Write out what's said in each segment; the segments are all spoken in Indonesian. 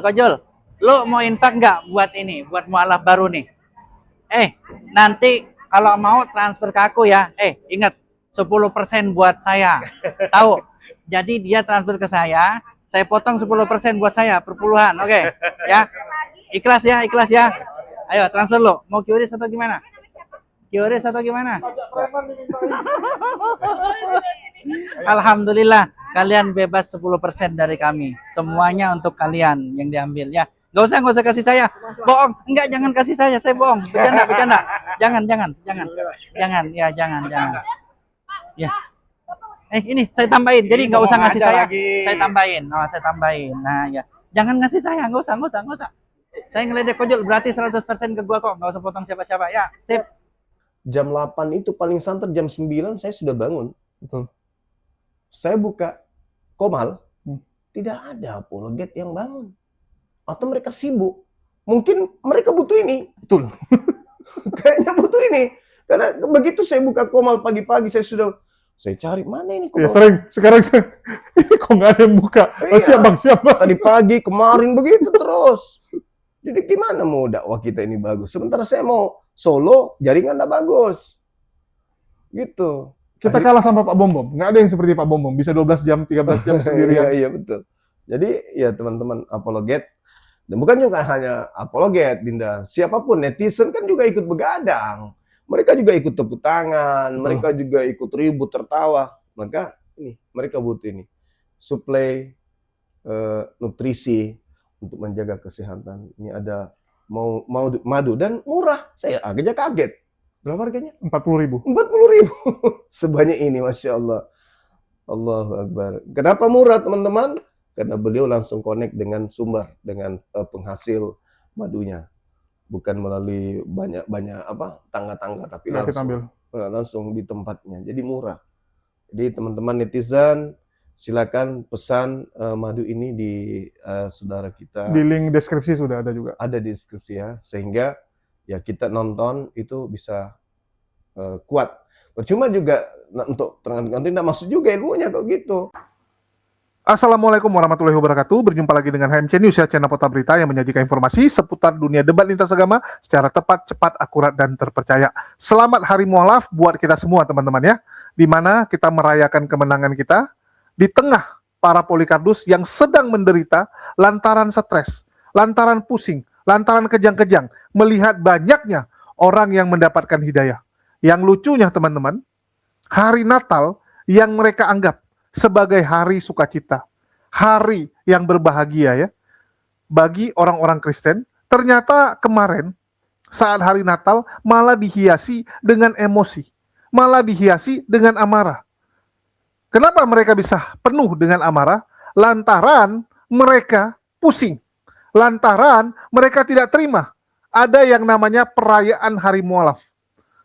Kojul, lu mau infak nggak buat ini, buat mualaf baru nih? Nanti kalau mau transfer ke aku ya. Ingat 10% buat saya. Tahu? Jadi dia transfer ke saya potong 10% buat saya perpuluhan. Oke, ya. Ikhlas ya. Ayo transfer lo. Mau QRIS atau gimana? Alhamdulillah, kalian bebas 10% dari kami. Semuanya untuk kalian yang diambil ya. Gak usah kasih saya. Bohong. Enggak, jangan kasih saya bohong. Bercanda. Jangan. Ya. Ini saya tambahin. Jadi nggak usah ngasih saya. Saya tambahin. Nah, ya. Jangan ngasih saya, nggak usah. Saya ngeledek Kojul berarti 100% ke gua kok. Nggak usah potong siapa-siapa. Ya, sip. Jam 8 itu paling santer jam 9 saya sudah bangun. Betul. Saya buka Komal, tidak ada apologet yang bangun. Atau mereka sibuk. Mungkin mereka butuh ini. Betul. Kayaknya butuh ini. Karena begitu saya buka Komal pagi-pagi, saya cari mana ini Komal. Ya sering. Sekarang ini kok nggak ada yang buka. Iya. Siap bang. Tadi pagi, kemarin begitu terus. Jadi gimana mau dakwah kita ini bagus? Sementara saya mau solo, jaringan nggak bagus. Gitu. Kita kalah sama Pak Bombom. Nggak ada yang seperti Pak Bombom. Bisa 12 jam, 13 jam sendirian. Iya, betul. Jadi ya teman-teman apologet. Dan bukan juga hanya apologet, Dinda. Siapapun, netizen kan juga ikut begadang. Mereka juga ikut tepuk tangan. Mereka juga ikut ribut, tertawa. Maka ini, mereka butuh ini. Suplai nutrisi untuk menjaga kesehatan. Ini ada mau madu dan murah. Saya agaknya kaget. Berapa harganya? 40.000. 40.000. Sebanyak ini, Masya Allah. Allahu Akbar. Kenapa murah, teman-teman? Karena beliau langsung connect dengan sumber, dengan penghasil madunya. Bukan melalui banyak tangga-tangga, tapi langsung di tempatnya. Jadi murah. Jadi teman-teman netizen, silakan pesan madu ini di saudara kita. Di link deskripsi sudah ada juga. Ada di deskripsi ya, sehingga ya kita nonton itu bisa kuat. Percuma juga untuk nanti tidak masuk juga ilmunya kalau gitu. Assalamualaikum warahmatullahi wabarakatuh. Berjumpa lagi dengan HMC News ya, channel Portal Berita yang menyajikan informasi seputar dunia debat lintas agama secara tepat, cepat, akurat, dan terpercaya. Selamat Hari Mualaf buat kita semua teman-teman ya, di mana kita merayakan kemenangan kita di tengah para polikardus yang sedang menderita lantaran stres, lantaran pusing, lantaran kejang-kejang, melihat banyaknya orang yang mendapatkan hidayah. Yang lucunya teman-teman, hari Natal yang mereka anggap sebagai hari sukacita, hari yang berbahagia ya, bagi orang-orang Kristen, ternyata kemarin saat hari Natal malah dihiasi dengan emosi, malah dihiasi dengan amarah. Kenapa mereka bisa penuh dengan amarah? Lantaran mereka pusing, lantaran mereka tidak terima ada yang namanya perayaan Hari Mualaf.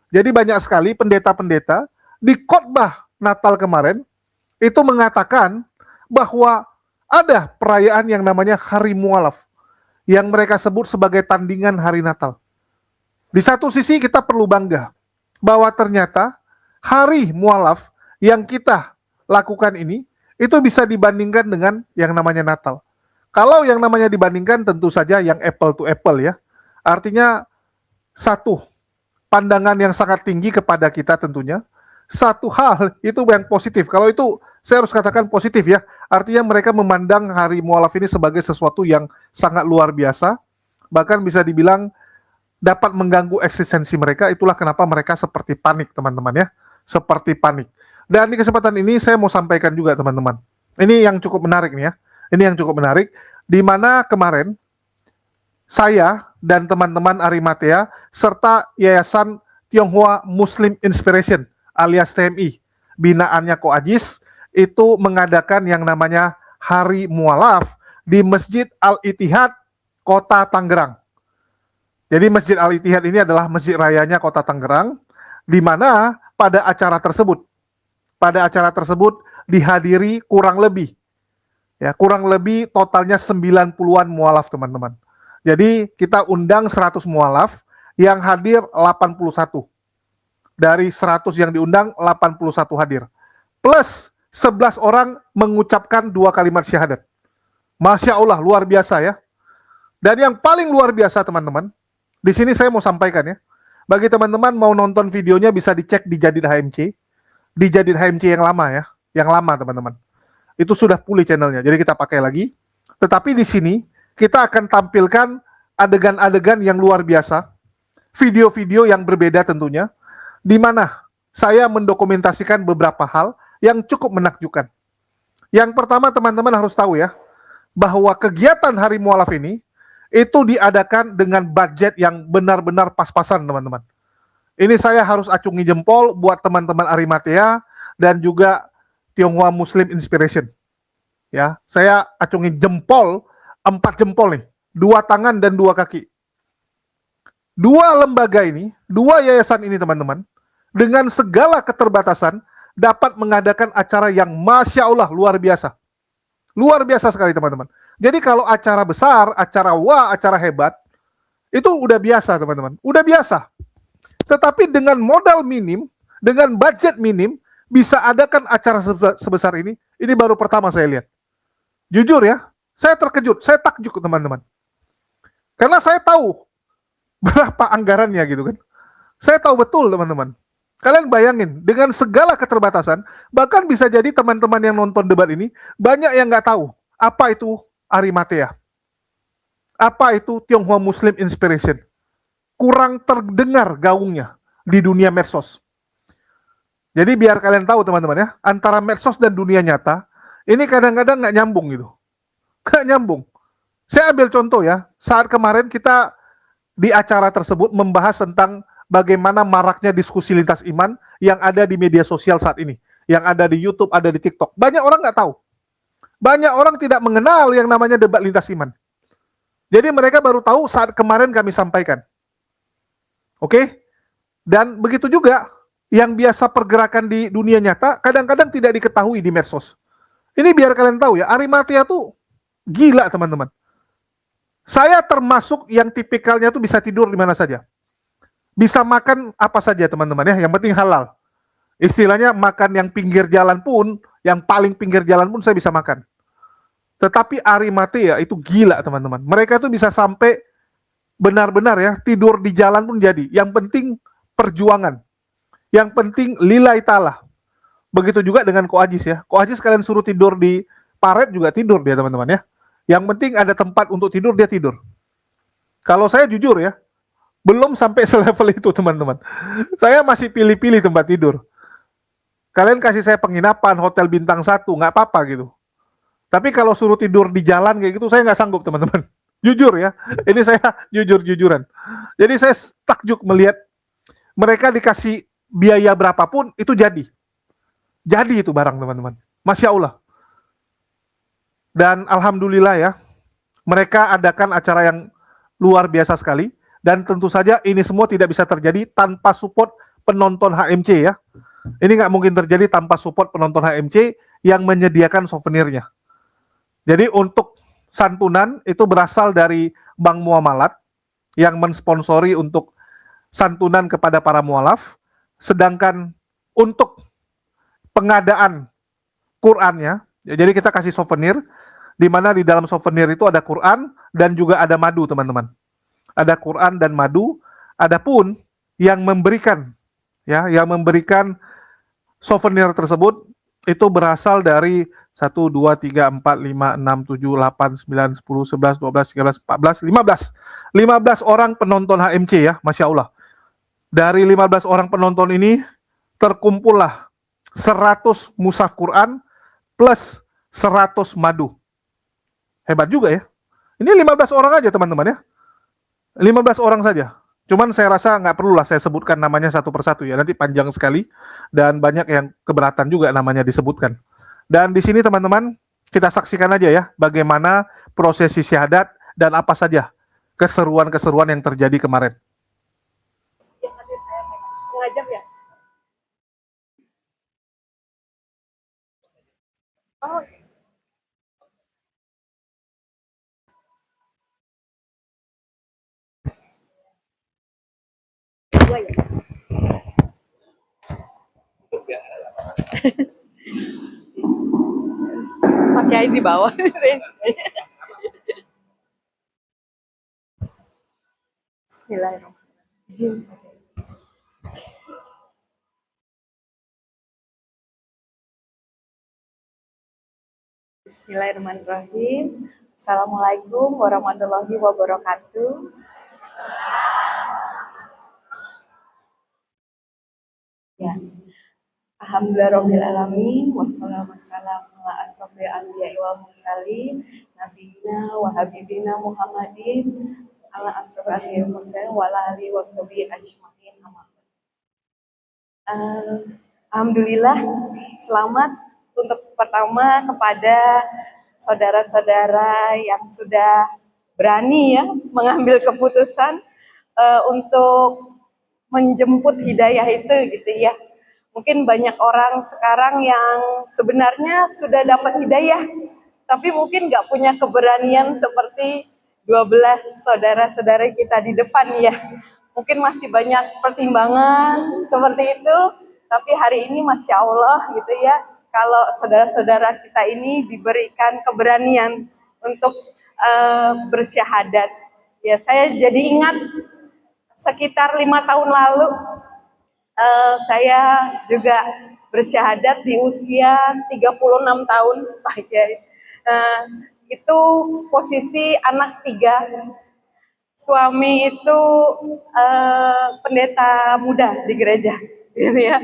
Jadi banyak sekali pendeta-pendeta di khotbah Natal kemarin itu mengatakan bahwa ada perayaan yang namanya Hari Mualaf yang mereka sebut sebagai tandingan hari Natal. Di satu sisi kita perlu bangga bahwa ternyata Hari Mualaf yang kita lakukan ini itu bisa dibandingkan dengan yang namanya Natal. Kalau yang namanya dibandingkan tentu saja yang apple to apple ya. Artinya satu pandangan yang sangat tinggi kepada kita tentunya. Satu hal itu yang positif. Kalau itu saya harus katakan positif ya. Artinya mereka memandang Hari Mualaf ini sebagai sesuatu yang sangat luar biasa. Bahkan bisa dibilang dapat mengganggu eksistensi mereka. Itulah kenapa mereka seperti panik teman-teman ya. Seperti panik. Dan di kesempatan ini saya mau sampaikan juga teman-teman. Ini yang cukup menarik nih ya. Ini yang cukup menarik. Di mana kemarin saya dan teman-teman Arimatea serta Yayasan Tionghoa Muslim Inspiration alias TMI, binaannya Ko Ajis, itu mengadakan yang namanya Hari Mualaf di Masjid Al-Ittihad Kota Tangerang. Jadi Masjid Al-Ittihad ini adalah masjid rayanya Kota Tangerang, di mana pada acara tersebut dihadiri kurang lebih totalnya 90-an mualaf, teman-teman. Jadi kita undang 100 mualaf, yang hadir 81. Dari 100 yang diundang, 81 hadir. Plus 11 orang mengucapkan 2 kalimat syahadat. Masya Allah, luar biasa ya. Dan yang paling luar biasa, teman-teman, di sini saya mau sampaikan ya. Bagi teman-teman mau nonton videonya bisa dicek di Jadid HMC. Di Jadid HMC yang lama ya. Yang lama, teman-teman. Itu sudah pulih channelnya, jadi kita pakai lagi. Tetapi di sini kita akan tampilkan adegan-adegan yang luar biasa, video-video yang berbeda tentunya, di mana saya mendokumentasikan beberapa hal yang cukup menakjubkan. Yang pertama, teman-teman harus tahu ya, bahwa kegiatan Hari Mualaf ini itu diadakan dengan budget yang benar-benar pas-pasan, teman-teman. Ini saya harus acungi jempol buat teman-teman Arimatea dan juga Tionghoa Muslim Inspiration. Ya, saya acungi jempol, 4 jempol nih, 2 tangan dan 2 kaki. 2 lembaga ini, 2 yayasan ini, teman-teman, dengan segala keterbatasan dapat mengadakan acara yang Masya Allah luar biasa. Luar biasa sekali, teman-teman. Jadi kalau acara besar, acara hebat, itu udah biasa, teman-teman. Udah biasa. Tetapi dengan modal minim, dengan budget minim, bisa adakan acara sebesar ini baru pertama saya lihat. Jujur ya, saya terkejut, saya takjub, teman-teman. Karena saya tahu berapa anggarannya gitu kan. Saya tahu betul, teman-teman. Kalian bayangin, dengan segala keterbatasan, bahkan bisa jadi teman-teman yang nonton debat ini, banyak yang nggak tahu apa itu Arimatea. Apa itu Tionghoa Muslim Inspiration. Kurang terdengar gaungnya di dunia medsos. Jadi biar kalian tahu, teman-teman ya, antara medsos dan dunia nyata, ini kadang-kadang nggak nyambung gitu. Nggak nyambung. Saya ambil contoh ya, saat kemarin kita di acara tersebut membahas tentang bagaimana maraknya diskusi lintas iman yang ada di media sosial saat ini. Yang ada di YouTube, ada di TikTok. Banyak orang nggak tahu. Banyak orang tidak mengenal yang namanya debat lintas iman. Jadi mereka baru tahu saat kemarin kami sampaikan. Oke? Dan begitu juga, yang biasa pergerakan di dunia nyata, kadang-kadang tidak diketahui di medsos. Ini biar kalian tahu ya, Arimatea tuh gila, teman-teman. Saya termasuk yang tipikalnya tuh bisa tidur di mana saja. Bisa makan apa saja, teman-teman ya, yang penting halal. Istilahnya makan yang pinggir jalan pun, yang paling pinggir jalan pun saya bisa makan. Tetapi Arimatea itu gila, teman-teman. Mereka tuh bisa sampai benar-benar ya, tidur di jalan pun jadi. Yang penting perjuangan. Yang penting lillahi ta'ala. Begitu juga dengan Ko Ajis ya. Ko Ajis kalian suruh tidur di paret juga tidur dia, teman-teman ya. Yang penting ada tempat untuk tidur, dia tidur. Kalau saya jujur ya, belum sampai selevel itu, teman-teman. Saya masih pilih-pilih tempat tidur. Kalian kasih saya penginapan, hotel bintang 1, nggak apa-apa gitu. Tapi kalau suruh tidur di jalan kayak gitu, saya nggak sanggup, teman-teman. Jujur ya, ini saya jujur-jujuran. Jadi saya takjub melihat mereka dikasih biaya berapapun, itu jadi. Jadi itu barang, teman-teman. Masya Allah. Dan Alhamdulillah ya, mereka adakan acara yang luar biasa sekali. Dan tentu saja ini semua tidak bisa terjadi tanpa support penonton HMC ya. Ini nggak mungkin terjadi tanpa support penonton HMC yang menyediakan souvenirnya. Jadi untuk santunan itu berasal dari Bank Muamalat yang mensponsori untuk santunan kepada para mualaf. Sedangkan untuk pengadaan Qur'annya, jadi kita kasih souvenir, di mana di dalam souvenir itu ada Qur'an dan juga ada madu, teman-teman. Ada Qur'an dan madu. Adapun yang memberikan souvenir tersebut itu berasal dari 1, 2, 3, 4, 5, 6, 7, 8, 9, 10, 11, 12, 13, 14, 15. 15 orang penonton HMC ya, Masya Allah. Dari 15 orang penonton ini terkumpullah 100 mushaf Quran plus 100 madu. Hebat juga ya. Ini 15 orang aja, teman-teman ya. 15 orang saja. Cuman saya rasa nggak perlulah saya sebutkan namanya satu persatu ya. Nanti panjang sekali dan banyak yang keberatan juga namanya disebutkan. Dan di sini, teman-teman, kita saksikan aja ya bagaimana prosesi syahadat dan apa saja keseruan-keseruan yang terjadi kemarin. Yang tadi saya setengah jam ya. Oh, dua ya. Pakai di bawah. Bismillahirrahmanirrahim. Bismillahirrahmanirrahim. Assalamualaikum warahmatullahi wabarakatuh. Ya. Alhamdulillahirrahmanirrahim. Wassalamualaikum ala asrofil anbiya'i wal mursalin. Nabiyina wa habibina Muhammadin. Ala asrofil anbiya'i wal mursalin. Wa ala alihi wa sahbihi ajma'in. Alhamdulillah, selamat untuk pertama kepada saudara-saudara yang sudah berani ya mengambil keputusan untuk menjemput hidayah itu gitu ya. Mungkin banyak orang sekarang yang sebenarnya sudah dapat hidayah, tapi mungkin nggak punya keberanian seperti 12 saudara-saudara kita di depan ya. Mungkin masih banyak pertimbangan seperti itu, tapi hari ini Masya Allah gitu ya, kalau saudara-saudara kita ini diberikan keberanian untuk bersyahadat. Ya, saya jadi ingat sekitar 5 tahun lalu saya juga bersyahadat di usia 36 tahun, Pak Kiai. Itu posisi anak 3. Suami itu pendeta muda di gereja, gitu ya.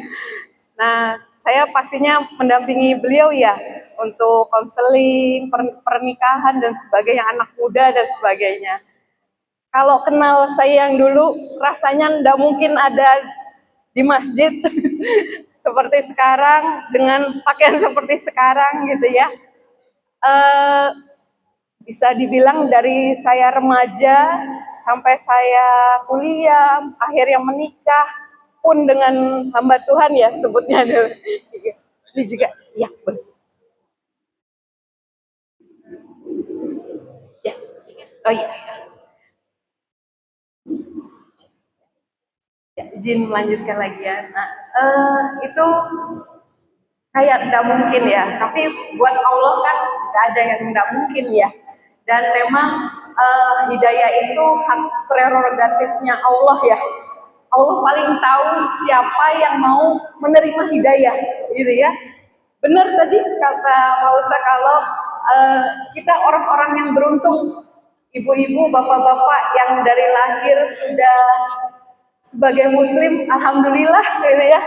Nah, saya pastinya mendampingi beliau ya untuk konseling, pernikahan dan sebagainya, anak muda dan sebagainya. Kalau kenal saya yang dulu, rasanya ndak mungkin ada di masjid seperti sekarang dengan pakaian seperti sekarang gitu ya. Bisa dibilang dari saya remaja sampai saya kuliah, akhirnya menikah pun dengan hamba Tuhan ya sebutnya dulu. Ini juga ya boleh. Ya. Oh iya. Ya, izin melanjutkan lagi ya. Nah, itu kayak tidak mungkin ya, tapi buat Allah kan tidak ada yang tidak mungkin ya. Dan memang hidayah itu hak prerogatifnya Allah ya. Allah paling tahu siapa yang mau menerima hidayah, gitu ya. Benar tadi kata Pak Ustaz, kalau kita orang-orang yang beruntung, ibu-ibu, bapak-bapak yang dari lahir sudah sebagai muslim, alhamdulillah gitu ya,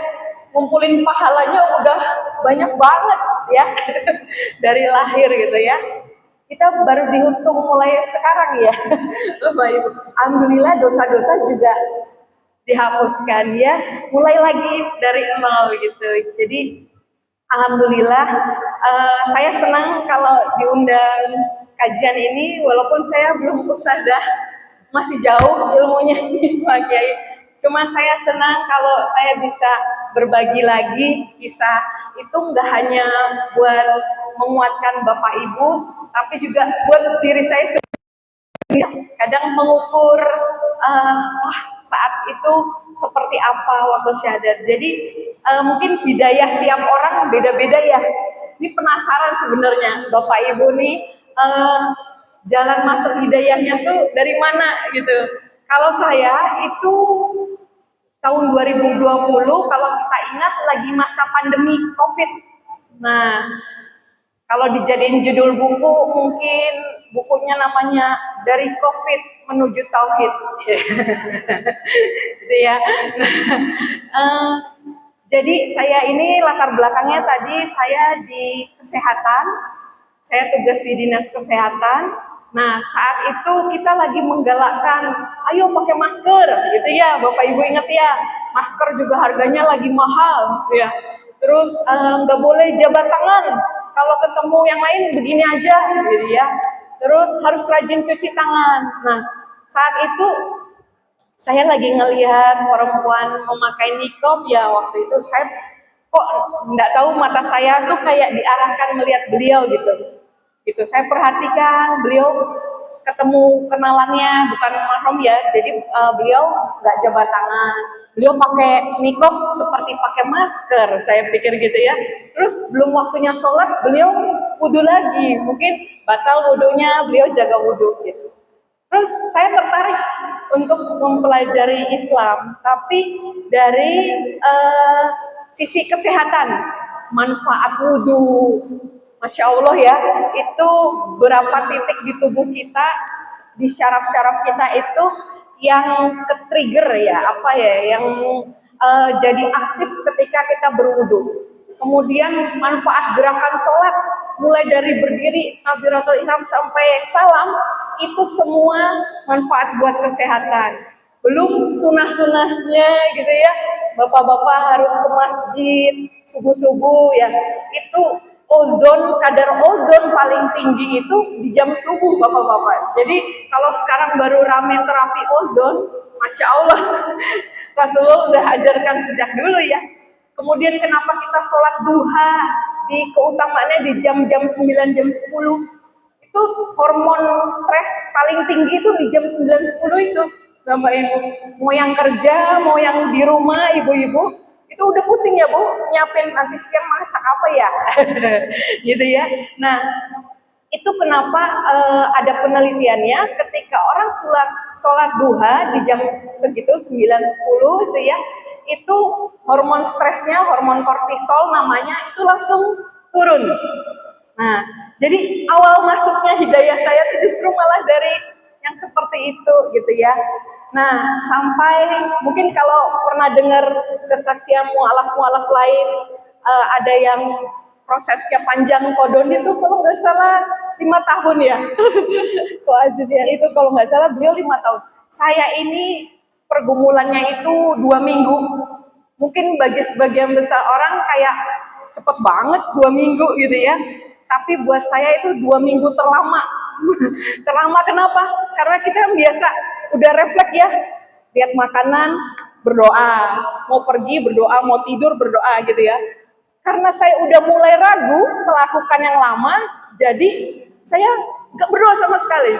ngumpulin pahalanya udah banyak banget ya dari lahir gitu ya. Kita baru dihitung mulai sekarang ya. Alhamdulillah dosa-dosa juga dihapuskan ya, mulai lagi dari nol gitu. Jadi alhamdulillah saya senang kalau diundang kajian ini, walaupun saya belum ustazah, masih jauh ilmunya Pak Kiai. Cuma saya senang kalau saya bisa berbagi lagi kisah itu, nggak hanya buat menguatkan Bapak Ibu, tapi juga buat diri saya sendiri. Kadang mengukur saat itu seperti apa waktu syahadat. Jadi mungkin hidayah tiap orang beda-beda ya. Ini penasaran sebenarnya Bapak Ibu nih jalan masuk hidayahnya tuh dari mana gitu. Kalau saya itu tahun 2020, kalau kita ingat lagi masa pandemi COVID. Nah, kalau dijadiin judul buku, mungkin bukunya namanya Dari COVID Menuju Tauhid. Gitu ya. Nah, jadi saya ini latar belakangnya tadi saya di kesehatan, saya tugas di dinas kesehatan. Nah, saat itu kita lagi menggalakkan, ayo pakai masker, gitu ya, Bapak Ibu ingat ya, masker juga harganya lagi mahal, ya. Terus nggak boleh jabat tangan, kalau ketemu yang lain begini aja, gitu ya. Terus harus rajin cuci tangan. Nah, saat itu saya lagi ngelihat perempuan memakai niqab ya, waktu itu saya kok nggak tahu mata saya tuh kayak diarahkan melihat beliau gitu saya perhatikan beliau, ketemu kenalannya bukan mahram ya, jadi beliau nggak jabat tangan, beliau pakai niqab seperti pakai masker, saya pikir gitu ya. Terus belum waktunya sholat beliau wudhu lagi, mungkin batal wudhunya, beliau jaga wudhu gitu. Terus saya tertarik untuk mempelajari Islam, tapi dari sisi kesehatan, manfaat wudhu, Masya Allah ya, itu berapa titik di tubuh kita, di syaraf-syaraf kita itu yang ke-trigger ya, apa ya, yang jadi aktif ketika kita berwudhu. Kemudian manfaat gerakan sholat, mulai dari berdiri, takbiratul ihram sampai salam, itu semua manfaat buat kesehatan. Belum sunah-sunahnya gitu ya, bapak-bapak harus ke masjid subuh-subuh ya, itu kadar ozon paling tinggi itu di jam subuh bapak-bapak. Jadi kalau sekarang baru rame terapi ozon, Masya Allah, Rasulullah udah ajarkan sejak dulu ya. Kemudian kenapa kita sholat duha, di keutamaannya di jam-jam 9, jam 10. Itu hormon stres paling tinggi itu di jam 9, 10 itu. Bapak Ibu, mau yang kerja, mau yang di rumah, ibu-ibu, itu udah pusing ya Bu, nyiapin nanti siang masak apa ya, gitu ya. Nah, itu kenapa ada penelitiannya ketika orang sholat duha di jam segitu 9, 10 itu ya, itu hormon stresnya, hormon kortisol namanya, itu langsung turun. Nah, jadi awal masuknya hidayah saya itu justru malah dari yang seperti itu gitu ya. Nah, sampai mungkin kalau pernah dengar kesaksian mualaf-mualaf lain, ada yang prosesnya panjang kodon itu kalau nggak salah 5 tahun ya. Kok Aziz ya, itu kalau nggak salah beliau 5 tahun. Saya ini pergumulannya itu 2 minggu. Mungkin bagi sebagian besar orang kayak cepet banget 2 minggu gitu ya. Tapi buat saya itu 2 minggu terlama. Terlama kenapa? Karena kita biasa udah refleks ya, lihat makanan berdoa, mau pergi berdoa, mau tidur berdoa gitu ya. Karena saya udah mulai ragu melakukan yang lama, jadi saya nggak berdoa sama sekali.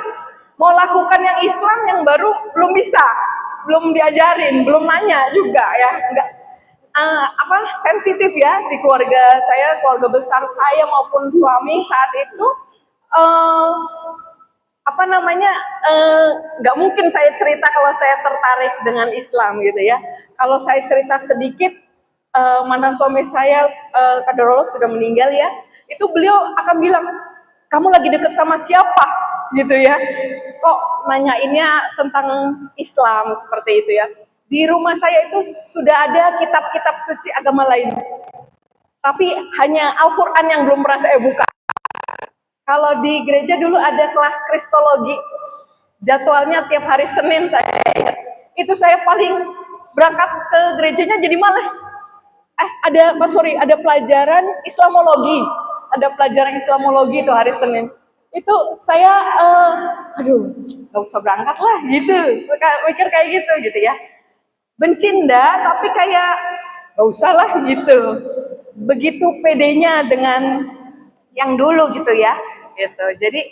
Mau lakukan yang Islam yang baru belum bisa, belum diajarin, belum nanya juga ya, nggak sensitif ya di keluarga saya, keluarga besar saya maupun suami saat itu. Nggak mungkin saya cerita kalau saya tertarik dengan Islam gitu ya. Kalau saya cerita sedikit, mantan suami saya kadarullah sudah meninggal ya, itu beliau akan bilang, kamu lagi deket sama siapa gitu ya, kok nanyainnya tentang Islam seperti itu ya. Di rumah saya itu sudah ada kitab-kitab suci agama lain, tapi hanya Al-Quran yang belum pernah saya buka. Kalau di gereja dulu ada kelas kristologi, jadwalnya tiap hari Senin saya ingat. Itu saya paling berangkat ke gerejanya jadi males. Ada pelajaran Islamologi, itu hari Senin. Itu saya, nggak usah berangkat lah gitu, suka mikir kayak gitu ya. Bencinda, tapi kayak nggak usah lah gitu. Begitu pedenya dengan yang dulu gitu ya. Gitu. Jadi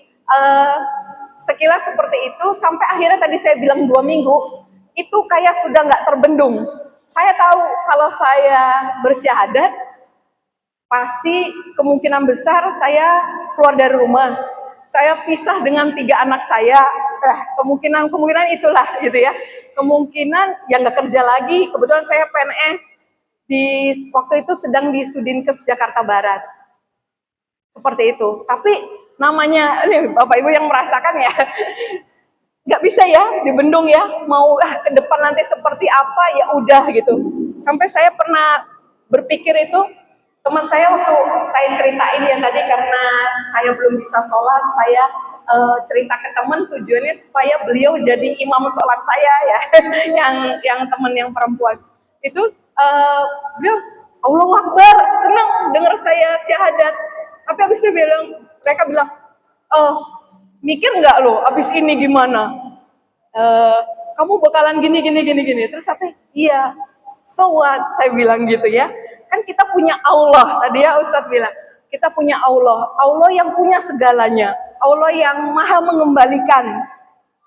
sekilas seperti itu, sampai akhirnya tadi saya bilang 2 minggu itu kayak sudah nggak terbendung. Saya tahu kalau saya bersyahadat pasti kemungkinan besar saya keluar dari rumah, saya pisah dengan 3 anak saya, kemungkinan itulah gitu ya, kemungkinan yang nggak kerja lagi. Kebetulan saya PNS di waktu itu sedang di Sudinkes Jakarta Barat, seperti itu. Tapi namanya ini Bapak Ibu yang merasakan ya, nggak bisa ya dibendung ya, mau ke depan nanti seperti apa ya udah gitu. Sampai saya pernah berpikir itu, teman saya waktu saya ceritain ya tadi, karena saya belum bisa sholat, saya cerita ke teman tujuannya supaya beliau jadi imam sholat saya ya, yang teman yang perempuan itu, beliau Allahu Akbar, senang dengar saya syahadat. Tapi habis itu mereka bilang, mikir nggak lo abis ini gimana? "Eh, kamu bakalan gini gini gini gini." Terus saya, iya, so what, saya bilang gitu ya. Kan kita punya Allah, tadi ya Ustadz bilang, kita punya Allah, Allah yang punya segalanya, Allah yang maha mengembalikan.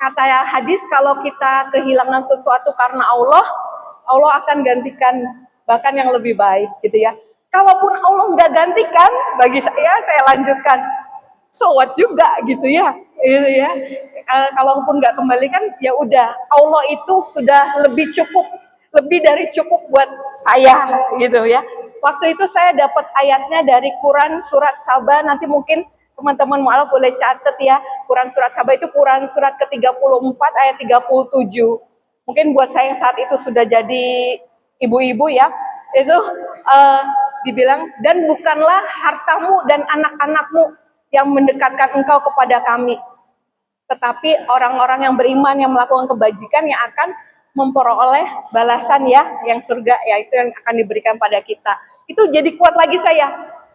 Kata hadis, kalau kita kehilangan sesuatu karena Allah, Allah akan gantikan bahkan yang lebih baik gitu ya. Kalaupun Allah nggak gantikan, bagi saya lanjutkan, so what juga gitu ya, gitu ya. Kalaupun nggak kembalikan, ya udah, Allah itu sudah lebih cukup, lebih dari cukup buat saya gitu ya. Waktu itu saya dapat ayatnya dari Quran surat Saba, nanti mungkin teman-teman mualaf boleh catat ya. Quran surat Saba itu Quran surat ke-34 ayat 37. Mungkin buat saya yang saat itu sudah jadi ibu-ibu ya, itu dibilang, dan bukanlah hartamu dan anak-anakmu yang mendekatkan engkau kepada kami, tetapi orang-orang yang beriman yang melakukan kebajikan yang akan memperoleh balasan ya, yang surga, yaitu yang akan diberikan pada kita. Itu jadi kuat lagi saya.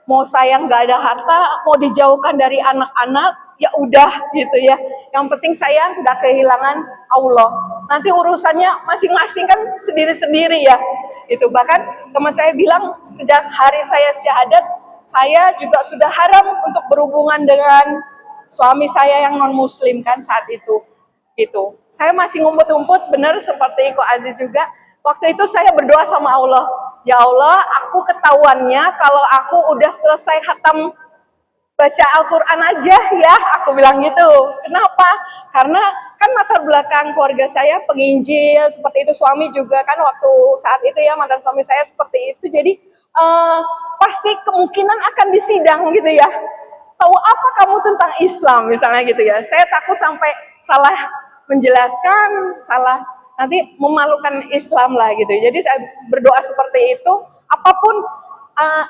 Mau saya nggak ada harta, mau dijauhkan dari anak-anak, ya udah gitu ya. Yang penting saya nggak kehilangan Allah. Nanti urusannya masing-masing kan sendiri-sendiri ya. Itu bahkan teman saya bilang, sejak hari saya syahadat, saya juga sudah haram untuk berhubungan dengan suami saya yang non muslim kan saat itu. Gitu. Saya masih ngumpet-ngumpet, benar seperti Iko Aziz juga. Waktu itu saya berdoa sama Allah, ya Allah, aku ketahuannya kalau aku udah selesai khatam baca Al-Quran aja ya, aku bilang gitu. Kenapa? Karena kan latar belakang keluarga saya penginjil, seperti itu, suami juga kan waktu saat itu ya, mantan suami saya seperti itu, jadi pasti kemungkinan akan disidang gitu ya. Tahu apa kamu tentang Islam misalnya gitu ya. Saya takut sampai salah menjelaskan, salah nanti memalukan Islam lah gitu. Jadi saya berdoa seperti itu, apapun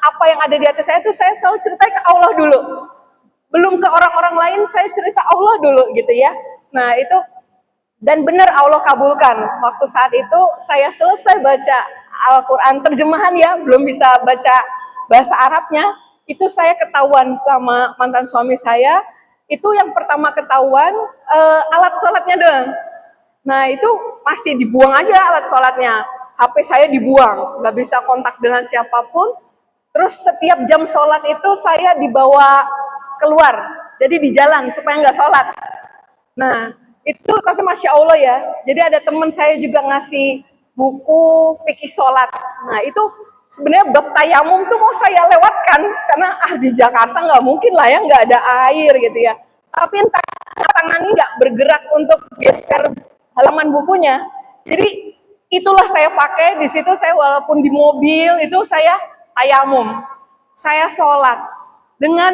apa yang ada di hati saya itu saya selalu cerita ke Allah dulu. Belum ke orang-orang lain, saya cerita Allah dulu gitu ya. Nah, itu dan benar Allah kabulkan. Waktu saat itu saya selesai baca Al-Qur'an terjemahan ya, belum bisa baca bahasa Arabnya. Itu saya ketahuan sama mantan suami saya, itu yang pertama ketahuan alat sholatnya doang. Nah itu masih dibuang aja alat sholatnya, HP saya dibuang, nggak bisa kontak dengan siapapun. Terus setiap jam sholat itu saya dibawa keluar, jadi di jalan supaya nggak sholat. Nah itu tapi Masya Allah ya, jadi ada teman saya juga ngasih buku fikih sholat. Nah itu sebenarnya bab tayamum tuh mau saya lewatkan karena di Jakarta nggak mungkin lah ya, nggak ada air gitu ya. Tapi entah tangan ini nggak bergerak untuk geser halaman bukunya. Jadi itulah saya pakai di situ. Saya walaupun di mobil itu saya tayamum, saya sholat dengan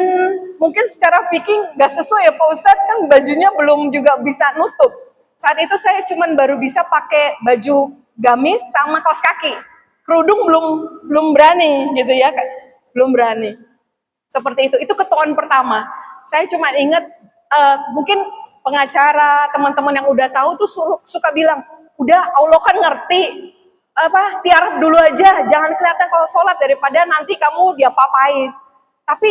mungkin secara fikih nggak sesuai ya Pak Ustadz, kan bajunya belum juga bisa nutup. Saat itu saya cuman baru bisa pakai baju gamis sama kaos kaki. Kerudung belum berani gitu ya, belum berani. Seperti itu. Itu ketahuan pertama. Saya cuma ingat mungkin pengacara, teman-teman yang udah tahu tuh suka bilang, udah Allah kan ngerti, tiarap dulu aja, jangan kelihatan kalau sholat daripada nanti kamu diapa-apain. Tapi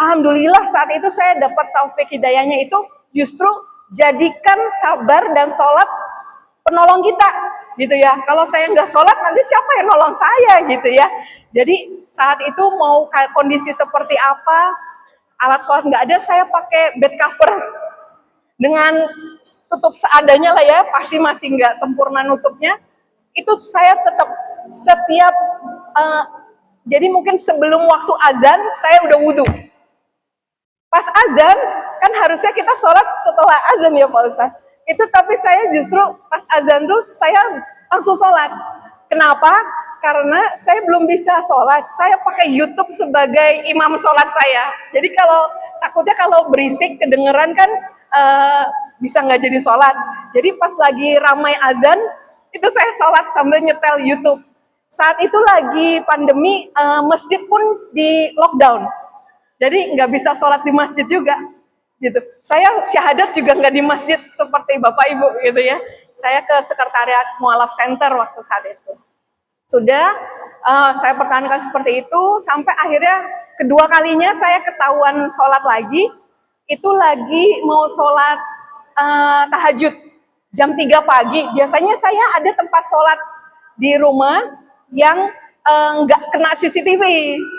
alhamdulillah saat itu saya dapat taufik hidayahnya itu justru jadikan sabar dan sholat penolong kita gitu ya. Kalau saya nggak sholat nanti siapa yang nolong saya gitu ya. Jadi saat itu mau kondisi seperti apa, alat sholat nggak ada, saya pakai bed cover dengan tutup seadanya lah ya, pasti masih nggak sempurna nutupnya. Itu saya tetap setiap jadi mungkin sebelum waktu azan saya udah wudhu. Pas azan kan harusnya kita sholat setelah azan ya Pak Ustadz. Itu tapi saya justru pas azan tuh saya langsung sholat. Kenapa? Karena saya belum bisa sholat. Saya pakai YouTube sebagai imam sholat saya. Jadi takutnya kalau berisik kedengeran kan bisa nggak jadi sholat. Jadi pas lagi ramai azan itu saya sholat sambil nyetel YouTube. Saat itu lagi pandemi, masjid pun di lockdown. Jadi nggak bisa sholat di masjid juga. Gitu. Saya syahadat juga nggak di masjid seperti Bapak Ibu gitu ya. Saya ke sekretariat Mualaf Center waktu saat itu. Sudah saya pertahankan seperti itu sampai akhirnya kedua kalinya saya ketahuan sholat lagi. Itu lagi mau sholat tahajud. jam 3 pagi. Biasanya saya ada tempat sholat di rumah yang nggak kena CCTV.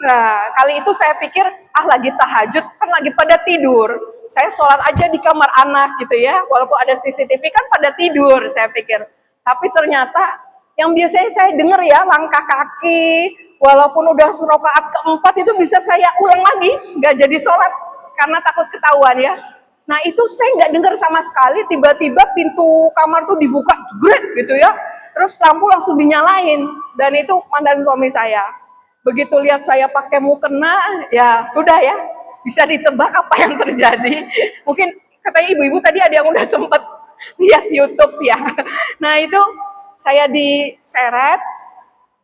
Nah, kali itu saya pikir, lagi tahajud, kan lagi pada tidur. Saya sholat aja di kamar anak gitu ya, walaupun ada CCTV kan pada tidur, saya pikir. Tapi ternyata yang biasanya saya dengar ya, langkah kaki, walaupun udah rakaat keempat itu bisa saya ulang lagi, nggak jadi sholat, karena takut ketahuan ya. Nah itu saya nggak dengar sama sekali, tiba-tiba pintu kamar tuh dibuka, jegret gitu ya, terus lampu langsung dinyalain, dan itu mantan suami saya. Begitu lihat saya pakai mukena, ya sudah ya, bisa ditebak apa yang terjadi. Mungkin katanya ibu-ibu tadi ada yang udah sempet lihat YouTube ya. Nah itu saya diseret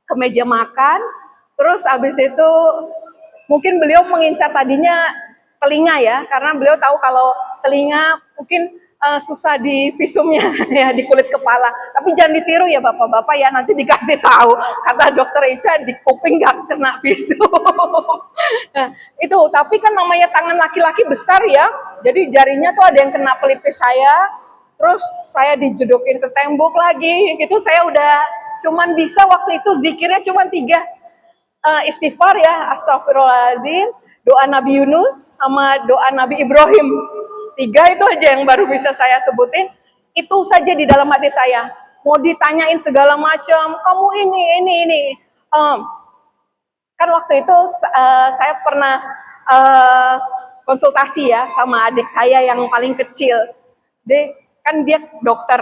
ke meja makan, terus habis itu mungkin beliau mengincar tadinya telinga ya, karena beliau tahu kalau telinga mungkin susah di visumnya ya, di kulit kepala. Tapi jangan ditiru ya bapak-bapak ya, nanti dikasih tahu kata dokter Ica di kuping nggak kena visum. Nah, itu tapi kan namanya tangan laki-laki besar ya, jadi jarinya tuh ada yang kena pelipis saya, terus saya dijedokin ke tembok lagi. Itu saya udah cuman bisa waktu itu zikirnya cuman 3 istighfar ya, astagfirullahaladzim, doa Nabi Yunus sama doa Nabi Ibrahim. 3 itu aja yang baru bisa saya sebutin. Itu saja di dalam hati saya. Mau ditanyain segala macam, kamu ini. Kan waktu itu saya pernah konsultasi ya sama adik saya yang paling kecil. Kan dia dokter.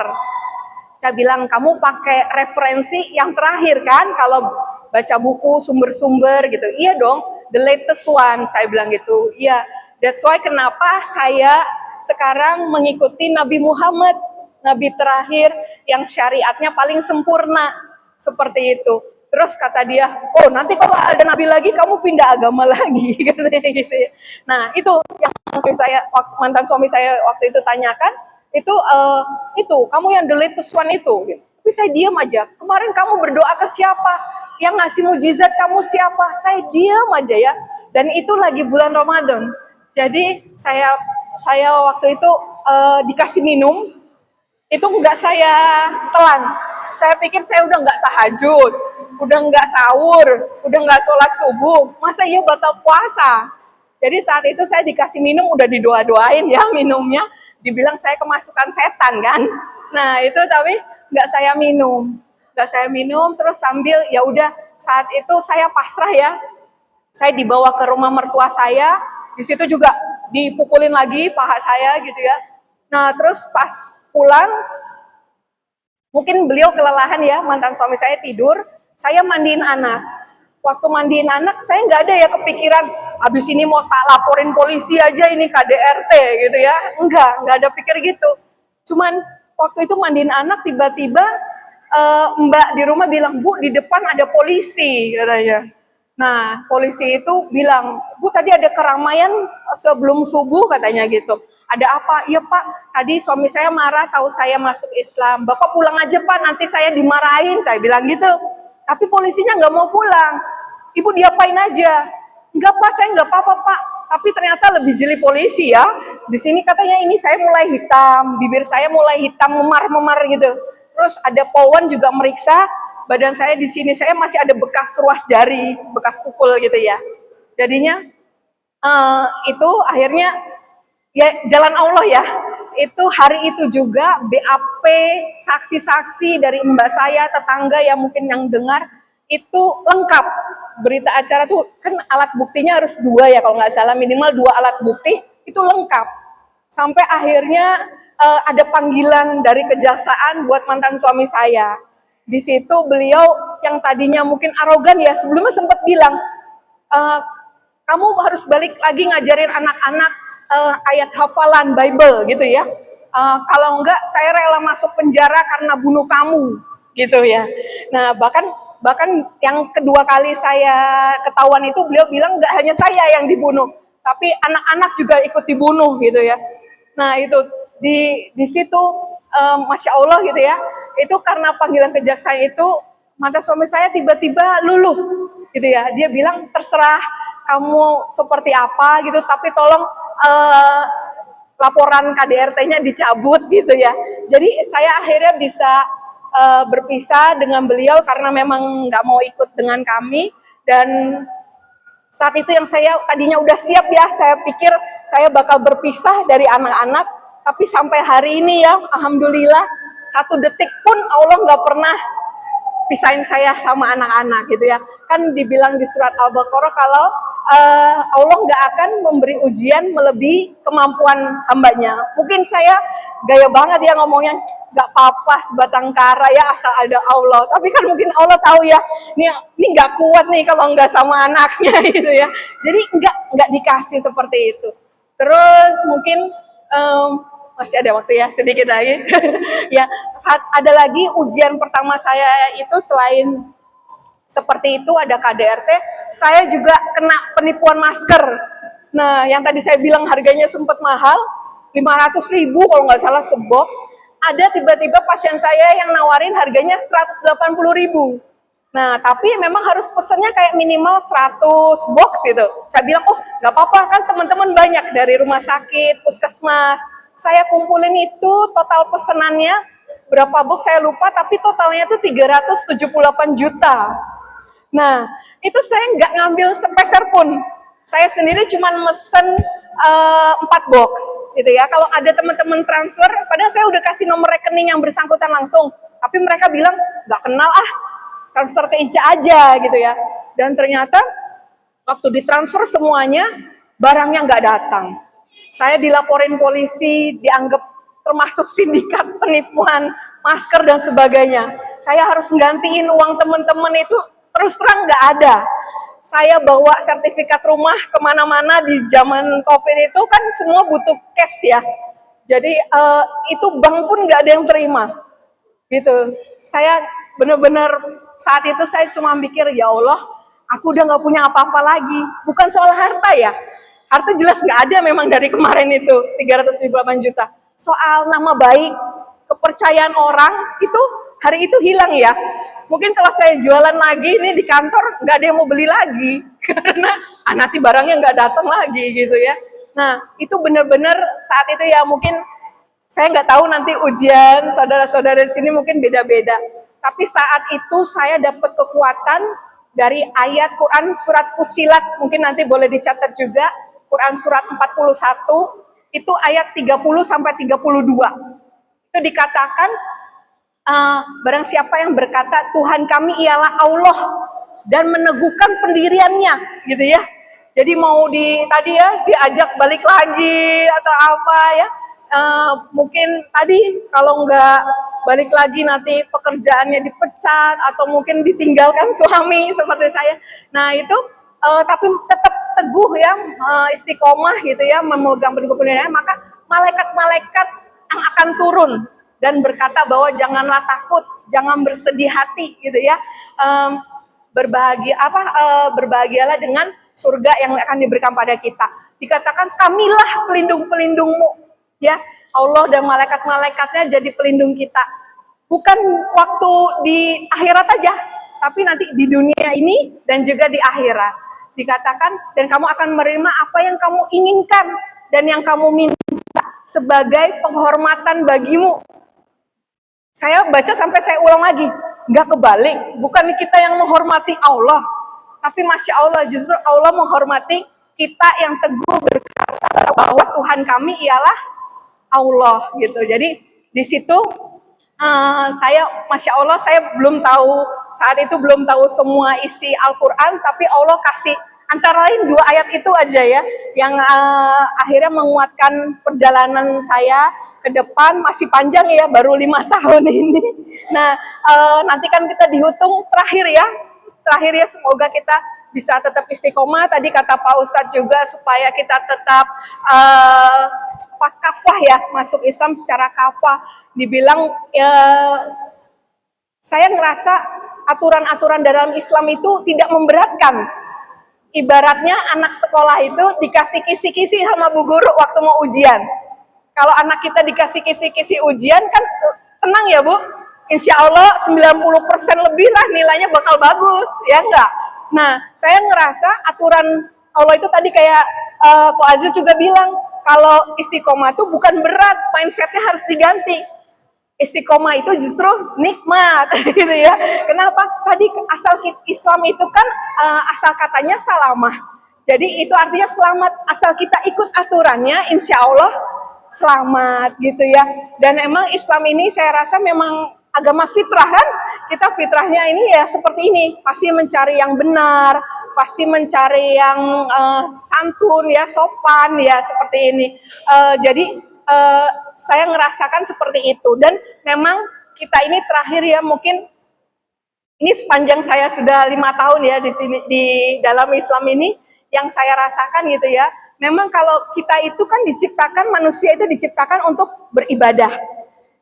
Saya bilang, kamu pakai referensi yang terakhir kan kalau baca buku, sumber-sumber gitu. Iya dong, the latest one, saya bilang gitu. Iya, that's why kenapa saya sekarang mengikuti Nabi Muhammad, Nabi terakhir yang syariatnya paling sempurna, seperti itu. Terus kata dia, oh nanti kalau ada Nabi lagi kamu pindah agama lagi, katanya gitu ya. Nah itu yang saya, mantan suami saya waktu itu tanyakan, itu kamu yang the latest one itu. Gitu. Tapi saya diam aja. Kemarin kamu berdoa ke siapa? Yang ngasih mujizat kamu siapa? Saya diam aja ya. Dan itu lagi bulan Ramadan. Jadi saya waktu itu dikasih minum, itu nggak saya telan. Saya pikir saya udah nggak tahajud, udah nggak sahur, udah nggak sholat subuh, masa iya batal puasa. Jadi saat itu saya dikasih minum, udah didoa-doain ya minumnya, dibilang saya kemasukan setan kan. Nah itu tapi nggak saya minum, terus sambil ya udah saat itu saya pasrah ya. Saya dibawa ke rumah mertua saya, di situ juga dipukulin lagi paha saya gitu ya. Nah terus pas pulang, mungkin beliau kelelahan ya, mantan suami saya tidur, saya mandiin anak. Waktu mandiin anak, saya nggak ada ya kepikiran, habis ini mau tak laporin polisi aja ini KDRT gitu ya. Nggak ada pikir gitu. Cuman waktu itu mandiin anak, tiba-tiba mbak di rumah bilang, Bu di depan ada polisi katanya. Nah polisi itu bilang, Bu tadi ada keramaian sebelum subuh katanya gitu. Ada apa? Iya Pak, tadi suami saya marah tahu saya masuk Islam. Bapak pulang aja Pak, nanti saya dimarahin, saya bilang gitu. Tapi polisinya nggak mau pulang. Ibu diapain aja? Enggak Pak, saya nggak apa-apa Pak. Tapi ternyata lebih jeli polisi ya. Di sini katanya ini saya mulai hitam, bibir saya mulai hitam, memar-memar gitu. Terus ada polwan juga meriksa badan saya di sini. Saya masih ada bekas ruas jari, bekas pukul gitu ya. Jadinya itu akhirnya ya jalan Allah ya. Itu hari itu juga BAP, saksi-saksi dari mbak saya, tetangga yang mungkin yang dengar, itu lengkap. Berita acara tuh kan alat buktinya harus 2 ya kalau nggak salah, minimal 2 alat bukti, itu lengkap. Sampai akhirnya ada panggilan dari kejaksaan buat mantan suami saya. Di situ beliau yang tadinya mungkin arogan ya, sebelumnya sempat bilang, kamu harus balik lagi ngajarin anak-anak ayat hafalan Bible gitu ya. Kalau enggak saya rela masuk penjara karena bunuh kamu gitu ya. Nah bahkan yang kedua kali saya ketahuan itu beliau bilang enggak hanya saya yang dibunuh, tapi anak-anak juga ikut dibunuh gitu ya. Nah itu di situ Masya Allah gitu ya. Itu karena panggilan kejaksaan itu mantan suami saya tiba-tiba luluh gitu ya. Dia bilang terserah kamu seperti apa gitu, tapi tolong laporan KDRT-nya dicabut gitu ya. Jadi saya akhirnya bisa berpisah dengan beliau karena memang nggak mau ikut dengan kami. Dan saat itu yang saya tadinya udah siap ya, saya pikir saya bakal berpisah dari anak-anak, tapi sampai hari ini ya, alhamdulillah, satu detik pun Allah nggak pernah pisahin saya sama anak-anak gitu ya. Kan dibilang di surat Al-Baqarah kalau Allah nggak akan memberi ujian melebihi kemampuan hambanya. Mungkin saya gaya banget ya ngomongnya, nggak apa-apa sebatang kara ya asal ada Allah. Tapi kan mungkin Allah tahu ya, ini nggak kuat nih kalau nggak sama anaknya gitu ya. Jadi nggak dikasih seperti itu. Terus mungkin masih ada waktu ya, sedikit lagi. Ya, ada lagi ujian pertama saya itu selain seperti itu ada KDRT, saya juga kena penipuan masker. Nah, yang tadi saya bilang harganya sempat mahal, 500.000 kalau nggak salah sebox. Ada tiba-tiba pasien saya yang nawarin harganya 180.000. Nah, tapi memang harus pesannya kayak minimal 100 box gitu. Saya bilang, oh nggak apa-apa kan teman-teman banyak dari rumah sakit, puskesmas. Saya kumpulin itu total pesanannya berapa box saya lupa, tapi totalnya itu 378 juta. Nah, itu saya nggak ngambil sepeser pun. Saya sendiri cuma mesen 4 box, gitu ya. Kalau ada teman-teman transfer, padahal saya udah kasih nomor rekening yang bersangkutan langsung, tapi mereka bilang nggak kenal transfer ke Ica aja, gitu ya. Dan ternyata waktu ditransfer semuanya, barangnya nggak datang. Saya dilaporin polisi, dianggap termasuk sindikat penipuan masker dan sebagainya. Saya harus nggantiin uang teman-teman itu. Terus terang nggak ada. Saya bawa sertifikat rumah kemana-mana di zaman COVID itu kan semua butuh cash ya. Jadi itu bank pun nggak ada yang terima. Gitu. Saya benar-benar saat itu saya cuma mikir, ya Allah, aku udah nggak punya apa-apa lagi. Bukan soal harta ya. Harta jelas nggak ada memang dari kemarin itu 378 juta. Soal nama baik, kepercayaan orang itu hari itu hilang ya. Mungkin kalau saya jualan lagi ini di kantor nggak ada yang mau beli lagi karena nanti barangnya nggak datang lagi gitu ya. Nah itu benar-benar saat itu ya, mungkin saya nggak tahu nanti ujian saudara-saudara di sini mungkin beda-beda. Tapi saat itu saya dapat kekuatan dari ayat Quran surat Fussilat, mungkin nanti boleh dicatat juga, Quran surat 41 itu ayat 30 sampai 32. Itu dikatakan barang siapa yang berkata Tuhan kami ialah Allah dan meneguhkan pendiriannya, gitu ya. Jadi mau tadi ya diajak balik lagi atau apa ya, mungkin tadi kalau nggak balik lagi nanti pekerjaannya dipecat atau mungkin ditinggalkan suami seperti saya. Nah itu tapi tetap teguh ya, istiqomah gitu ya, memegang pendirian, maka malaikat-malaikat yang akan turun dan berkata bahwa janganlah takut, jangan bersedih hati gitu ya. Berbahagialah dengan surga yang akan diberikan pada kita. Dikatakan kamilah pelindung-pelindungmu ya. Allah dan malaikat-malaikatnya jadi pelindung kita. Bukan waktu di akhirat aja, tapi nanti di dunia ini dan juga di akhirat. Dikatakan dan kamu akan menerima apa yang kamu inginkan dan yang kamu minta sebagai penghormatan bagimu. Saya baca sampai saya ulang lagi, nggak kebalik. Bukan kita yang menghormati Allah, tapi Masya Allah, justru Allah menghormati kita yang teguh berkata bahwa Tuhan kami ialah Allah gitu. Jadi di situ saya Masya Allah, saya belum tahu saat itu, belum tahu semua isi Al-Quran, tapi Allah kasih antara lain 2 ayat itu aja ya, yang akhirnya menguatkan perjalanan saya ke depan. Masih panjang ya, baru 5 tahun ini. Nah nanti kan kita dihitung terakhir ya, semoga kita bisa tetap istiqomah. Tadi kata Pak Ustadz juga supaya kita tetap kafah ya, masuk Islam secara kafah. Dibilang saya ngerasa aturan-aturan dalam Islam itu tidak memberatkan. Ibaratnya anak sekolah itu dikasih kisi-kisi sama bu guru waktu mau ujian. Kalau anak kita dikasih kisi-kisi ujian kan tenang ya Bu, insya Allah 90% lebih lah nilainya bakal bagus, ya enggak? Nah, saya ngerasa aturan Allah itu tadi kayak Ko Aziz juga bilang, kalau istiqomah itu bukan berat, mindsetnya harus diganti. Istiqomah itu justru nikmat, gitu ya. Kenapa? Tadi asal Islam itu kan asal katanya salamah. Jadi itu artinya selamat. Asal kita ikut aturannya, insya Allah selamat, gitu ya. Dan emang Islam ini saya rasa memang agama fitrah kan. Kita fitrahnya ini ya seperti ini, pasti mencari yang benar, pasti mencari yang santun ya, sopan ya, seperti ini. Jadi saya ngerasakan seperti itu, dan memang kita ini terakhir ya, mungkin ini sepanjang saya sudah 5 tahun ya di sini di dalam Islam ini, yang saya rasakan gitu ya, memang kalau kita itu kan diciptakan, manusia itu diciptakan untuk beribadah.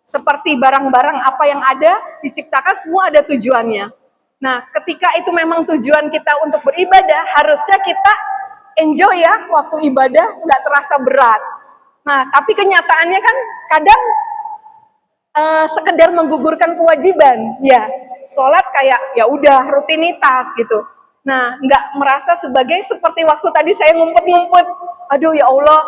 Seperti barang-barang apa yang ada, diciptakan semua ada tujuannya. Nah, ketika itu memang tujuan kita untuk beribadah, harusnya kita enjoy ya, waktu ibadah nggak terasa berat. Nah, tapi kenyataannya kan kadang sekedar menggugurkan kewajiban, ya. Sholat kayak ya udah rutinitas gitu. Nah, nggak merasa sebagai seperti waktu tadi saya ngumpet-ngumpet. Aduh ya Allah,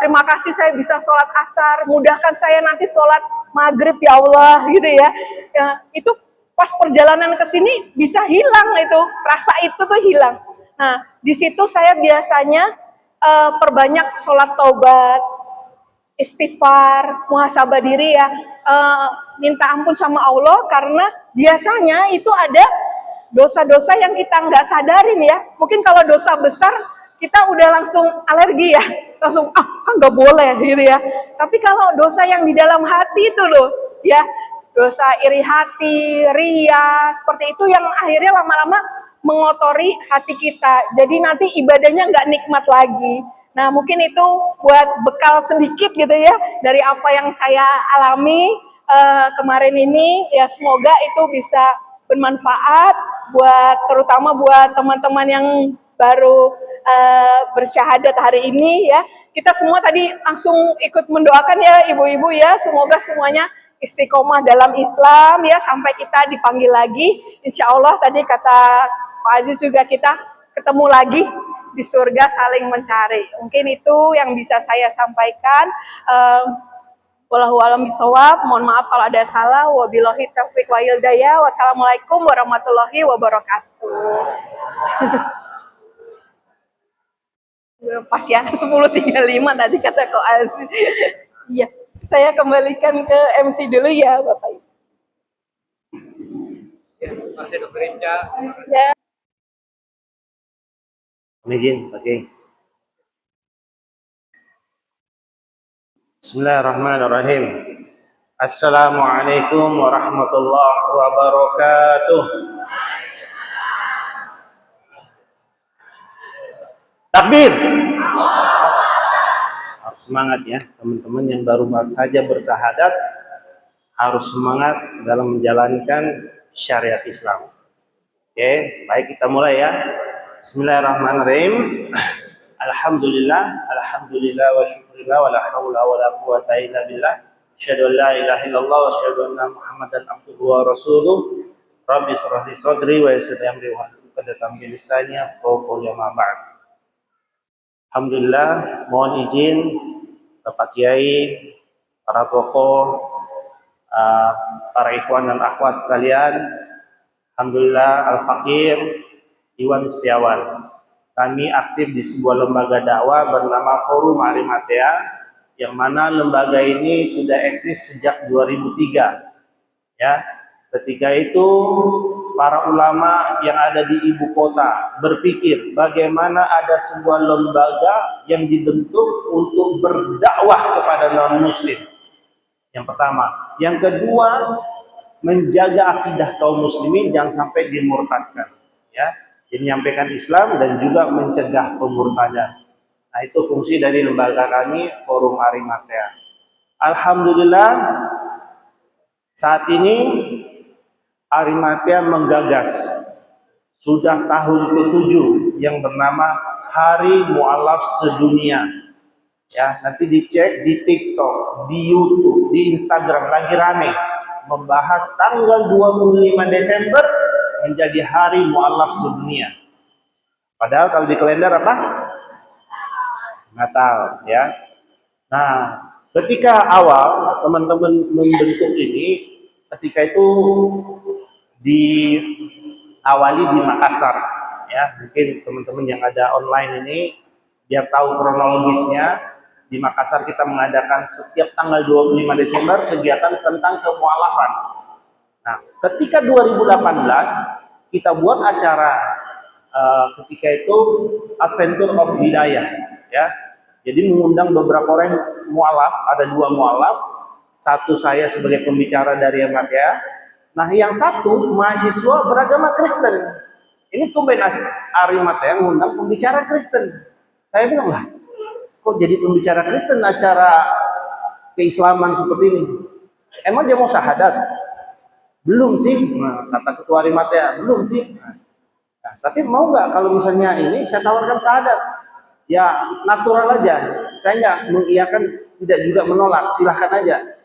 terima kasih saya bisa sholat asar, mudahkan saya nanti sholat maghrib ya Allah, gitu ya. Ya itu pas perjalanan ke sini bisa hilang itu, rasa itu tuh hilang. Nah, di situ saya biasanya perbanyak sholat taubat, istighfar, muhasabah diri ya, minta ampun sama Allah, karena biasanya itu ada dosa-dosa yang kita nggak sadarin ya. Mungkin kalau dosa besar kita udah langsung alergi ya, langsung kan nggak boleh gitu ya. Tapi kalau dosa yang di dalam hati itu loh ya, dosa iri hati, ria, seperti itu yang akhirnya lama-lama mengotori hati kita. Jadi nanti ibadahnya nggak nikmat lagi. Nah, mungkin itu buat bekal sedikit gitu ya dari apa yang saya alami kemarin ini, ya semoga itu bisa bermanfaat buat, terutama buat teman-teman yang baru bersyahadat hari ini ya. Kita semua tadi langsung ikut mendoakan ya ibu-ibu ya, semoga semuanya istiqomah dalam Islam ya, sampai kita dipanggil lagi. Insya Allah tadi kata Pak Aziz juga, kita ketemu lagi di surga saling mencari. Mungkin itu yang bisa saya sampaikan. Wallahu a'lam bishawab. Mohon maaf kalau ada salah. Wabillahi taufiq wa hidayah. Wassalamualaikum warahmatullahi wabarakatuh. Pas ya 10.35 tadi kata Ko Aziz. Iya, saya kembalikan ke MC dulu ya Bapak Ibu. Masih dokter Inca. Ya. Izin, oke. Bismillahirrahmanirrahim. Assalamualaikum warahmatullahi wabarakatuh. Takbir. Harus semangat ya, teman-teman yang baru saja bersahadat, harus semangat dalam menjalankan syariat Islam. Oke, baik, kita mulai ya. Bismillahirrahmanirrahim. Alhamdulillah wa syukurillah wa la hawla wa la quwwata illa billah. Asyhadu an la ilaha illallah wa asyhadu anna Muhammadan abduhu wa rasuluh. Rabbi shrah li sadri wa yassir li amri wa hlul 'uqdatam min lisani yafqahu qawli, ma ba'd. Alhamdulillah, mohon izin Bapak Kiai, para tokoh, para ikhwan dan akhwat sekalian. Alhamdulillah, Al-Fakir Iwan Setiawan. Kami aktif di sebuah lembaga dakwah bernama Forum Arimatea, yang mana lembaga ini sudah eksis sejak 2003. Ya, ketika itu para ulama yang ada di ibu kota berpikir bagaimana ada sebuah lembaga yang dibentuk untuk berdakwah kepada non-muslim. Yang pertama, yang kedua, menjaga akidah kaum muslimin jangan sampai dimurtadkan. Ya, menyampaikan Islam dan juga mencegah pemurtadan. Nah, itu fungsi dari lembaga kami, Forum Arimatea. Alhamdulillah, saat ini Arimatea menggagas sudah tahun ke-7 yang bernama Hari Mu'alaf Sedunia. Ya, nanti dicek di TikTok, di YouTube, di Instagram, lagi rame membahas tanggal 25 Desember menjadi Hari Mu'alaf Sedunia. Padahal kalau di kalender apa? Natal, ya. Nah, ketika awal teman-teman membentuk ini, ketika itu diawali di Makassar, ya mungkin teman-teman yang ada online ini biar tahu kronologisnya. Di Makassar kita mengadakan setiap tanggal 25 Desember kegiatan tentang kemualafan. Nah, ketika 2018 kita buat acara ketika itu Adventure of Hidayah, ya. Jadi mengundang beberapa orang mualaf, ada 2 mualaf, satu saya sebagai pembicara dari Yamatea. Nah, yang satu mahasiswa beragama Kristen. Ini tumben Arimatea mengundang pembicara Kristen. Saya bilang, lah, kok jadi pembicara Kristen acara keislaman seperti ini? Emang dia mau syahadat? Belum sih, nah, kata ketua Arimatea, belum sih. Nah, tapi mau nggak kalau misalnya ini saya tawarkan syahadat? Ya natural aja, saya nggak mengiyakan, tidak juga menolak, silahkan aja.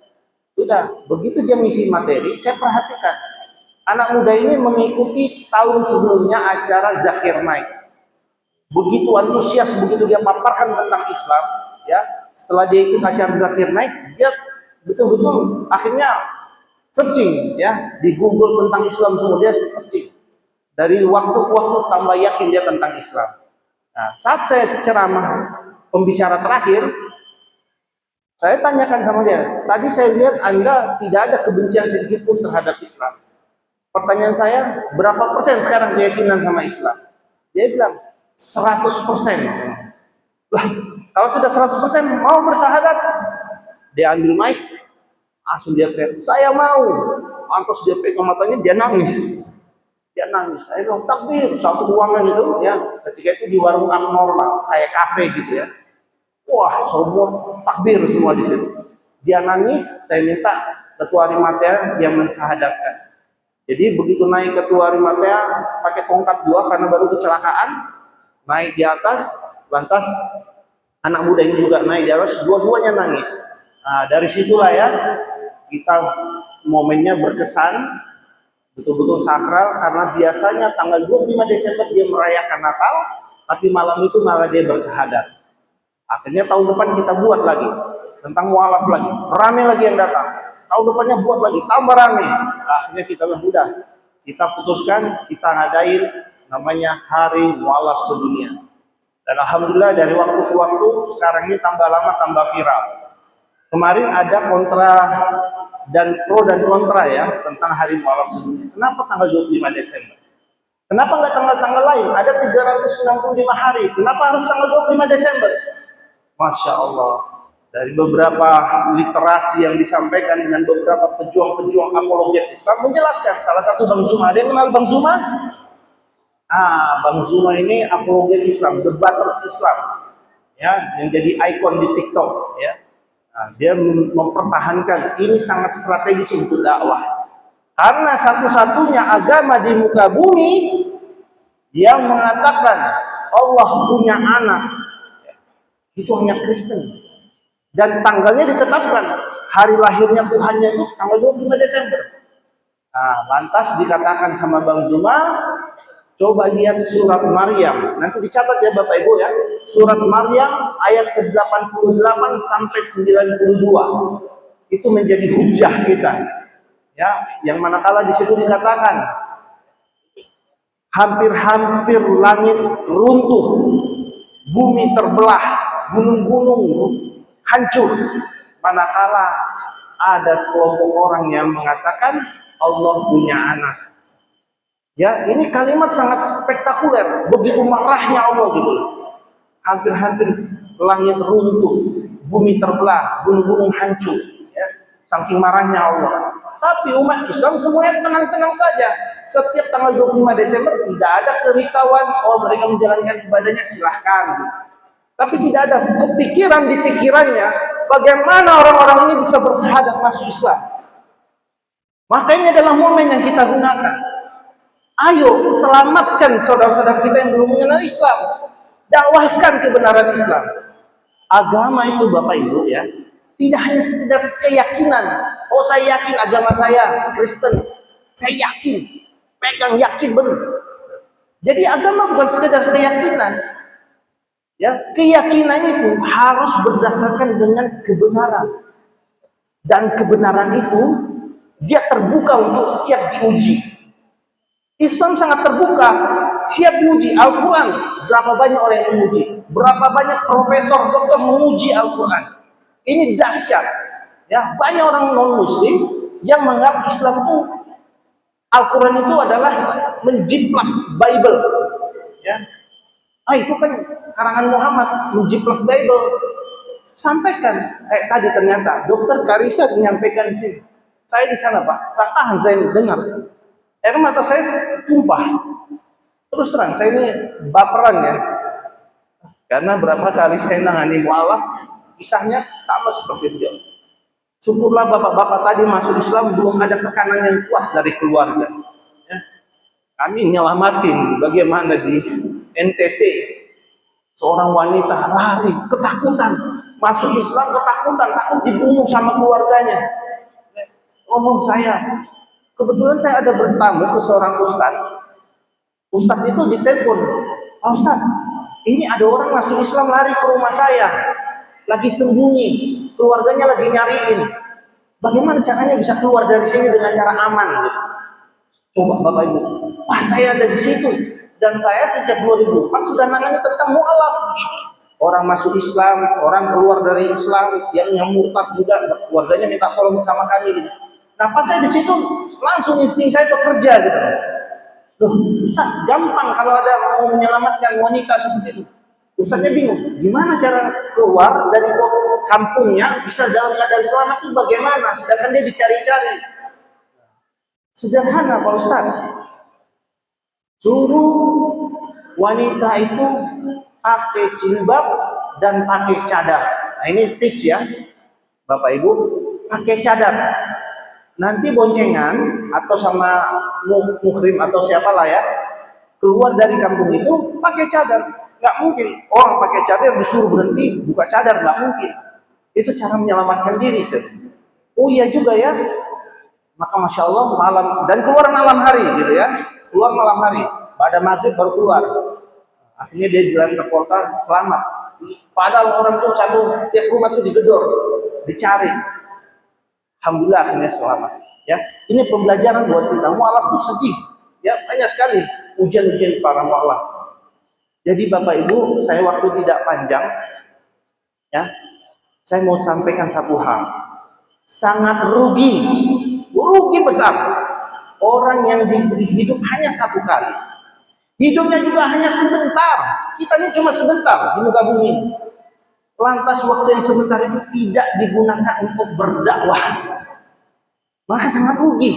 Sudah, begitu dia ngisi materi, saya perhatikan. Anak muda ini mengikuti setahun sebelumnya acara Zakir Naik. Begitu antusias, begitu dia paparkan tentang Islam, ya. Setelah dia ikut acara Zakir Naik, dia betul-betul akhirnya searching, ya, di Google tentang Islam semua, dia searching. Dari waktu ke waktu tambah yakin dia tentang Islam. Nah, saat saya ceramah pembicara terakhir, saya tanyakan sama dia, tadi saya lihat Anda tidak ada kebencian sedikit pun terhadap Islam. Pertanyaan saya, berapa persen sekarang keyakinan sama Islam? Dia bilang, 100%. Lah, kalau sudah 100% mau bersyahadat? Dia ambil mic, langsung dia teriak, saya mau. Lantas dia pegang matanya, dia nangis. Dia nangis. Saya bilang, takbir, satu ruangan itu, ya. Ketika itu di warung abnormal, kayak kafe gitu, ya. Wah, semua takbir semua di situ. Dia nangis, saya minta ketua Arimatea yang mensyahadatkan. Jadi begitu naik ketua Arimatea pakai tongkat 2 karena baru kecelakaan, naik di atas, lantas anak muda ini juga naik di atas, dua-duanya nangis. Nah, dari situlah ya kita momennya berkesan, betul-betul sakral, karena biasanya tanggal 25 Desember dia merayakan Natal, tapi malam itu malah dia bersyahadat. Akhirnya tahun depan kita buat lagi tentang mualaf lagi, rame lagi yang datang. Tahun depannya buat lagi, tambah rame. Akhirnya kita bilang, udah, kita putuskan, kita ngadain namanya Hari Mualaf Sedunia. Dan alhamdulillah dari waktu ke waktu sekarang ini tambah lama tambah viral. Kemarin ada kontra dan pro dan kontra ya tentang Hari Mualaf Sedunia. Kenapa tanggal 25 Desember? Kenapa nggak tanggal-tanggal lain? Ada 365 hari. Kenapa harus tanggal 25 Desember? Masya Allah. Dari beberapa literasi yang disampaikan dengan beberapa pejuang-pejuang apologet Islam menjelaskan. Salah satu Bang Zuma. Ada yang kenal Bang Zuma? Bang Zuma ini apologet Islam, debaters Islam, ya, yang jadi ikon di TikTok, ya. Nah, dia mempertahankan ini sangat strategis untuk dakwah, karena satu-satunya agama di muka bumi yang mengatakan Allah punya anak, itu hanya Kristen, dan tanggalnya ditetapkan hari lahirnya Tuhannya itu tanggal 25 Desember. Nah, lantas dikatakan sama Bang Zuma, coba lihat surat Maryam. Nanti dicatat ya Bapak Ibu ya. Surat Maryam ayat ke-88 sampai 92. Itu menjadi hujah kita. Ya, yang manakala di situ dikatakan hampir-hampir langit runtuh, bumi terbelah, gunung-gunung hancur. Manakala ada sekelompok orang yang mengatakan Allah punya anak. Ya, ini kalimat sangat spektakuler. Begitu marahnya Allah gitu. Hampir-hampir langit runtuh, bumi terbelah, gunung-gunung hancur. Ya, saking marahnya Allah. Tapi umat Islam semuanya tenang-tenang saja. Setiap tanggal 25 Desember tidak ada kerisauan. Oh, mereka menjalankan ibadahnya, silahkan. Tapi tidak ada kepikiran di pikirannya bagaimana orang-orang ini bisa bersyahadat masuk Islam. Makanya adalah momen yang kita gunakan. Ayo selamatkan saudara-saudara kita yang belum mengenal Islam. Dakwahkan kebenaran Islam. Agama itu Bapak Ibu ya, tidak hanya sekedar keyakinan. Oh, saya yakin agama saya Kristen. Saya yakin, pegang yakin benar. Jadi agama bukan sekedar keyakinan. Ya, keyakinan itu harus berdasarkan dengan kebenaran. Dan kebenaran itu dia terbuka untuk siap diuji. Islam sangat terbuka, siap diuji. Al-Quran, berapa banyak orang yang menguji? Berapa banyak profesor, dokter menguji Al-Quran? Ini dahsyat. Ya, banyak orang non-Muslim yang menganggap Islam itu Al-Quran itu adalah menjiplak Bible. Ya, itu kan karangan Muhammad, menjiplak Bible. Sampaikan, tadi ternyata Dokter Karisa menyampaikan di sini. Saya di sana Pak, tak tahan saya dengar. Air mata saya tumpah. Terus terang, saya ini baperan ya. Karena berapa kali saya nangani mualaf, kisahnya sama seperti beliau. Syukurlah bapak-bapak tadi masuk Islam belum ada tekanan yang kuat dari keluarga. Ya. Kami nyelamatin bagaimana di NTT seorang wanita lari ketakutan masuk Islam, ketakutan takut dibunuh sama keluarganya. Ngomong saya, kebetulan saya ada bertamu ke seorang ustadz itu ditelepon, Pak Ustadz, ini ada orang masuk Islam lari ke rumah saya, lagi sembunyi, keluarganya lagi nyariin. Bagaimana caranya bisa keluar dari sini dengan cara aman? Gitu. Coba Bapak Ibu, Pak saya ada di situ dan saya sejak 2004 sudah nangani tentang mualaf. Orang masuk Islam, orang keluar dari Islam, yang murtad juga, keluarganya minta tolong sama kami. Gitu. Nah pas saya di situ langsung insting saya bekerja gitu. Loh, Ustaz, gampang kalau ada mau menyelamatkan wanita seperti itu. Ustaznya bingung, gimana cara keluar dari kampungnya bisa dalam keadaan selamat itu bagaimana? Sedangkan dia dicari-cari. Sederhana Pak Ustaz. Suruh wanita itu pakai jilbab dan pakai cadar. Nah ini tips ya, Bapak Ibu, pakai cadar. Nanti boncengan atau sama muhrim atau siapalah ya, keluar dari kampung itu pakai cadar. Nggak mungkin orang pakai cadar disuruh berhenti buka cadar, nggak mungkin. Itu cara menyelamatkan diri. Oh iya juga ya. Maka masya Allah malam dan keluar malam hari gitu ya, keluar malam hari. Pada maghrib baru keluar. Akhirnya dia jalan ke kota selamat. Padahal orang tuh satu tiap rumah tuh digedor, dicari. Alhamdulillah akhirnya selamat. Ya, ini pembelajaran buat kita. Mualaf itu sedih. Ya, banyak sekali ujian-ujian para mualaf. Jadi Bapak Ibu, saya waktu tidak panjang, ya, saya mau sampaikan satu hal. Sangat rugi besar orang yang diberi hidup hanya satu kali. Hidupnya juga hanya sebentar. Kita ini cuma sebentar di muka bumi. Lantas waktu yang sebentar itu tidak digunakan untuk berdakwah. Maka sangat rugi.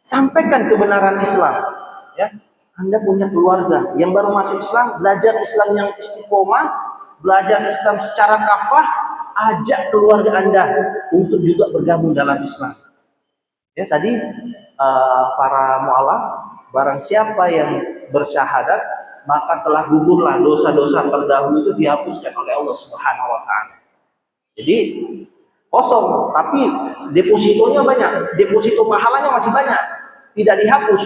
Sampaikan kebenaran Islam. Ya, Anda punya keluarga yang baru masuk Islam, belajar Islam yang istiqomah, belajar Islam secara kafah, ajak keluarga Anda untuk juga bergabung dalam Islam. Ya, tadi para mualaf, barang siapa yang bersyahadat, maka telah gugurlah dosa-dosa terdahulu itu dihapuskan oleh Allah Subhanahu wa taala. Jadi kosong, tapi depositonya banyak, deposito pahalanya masih banyak, tidak dihapus.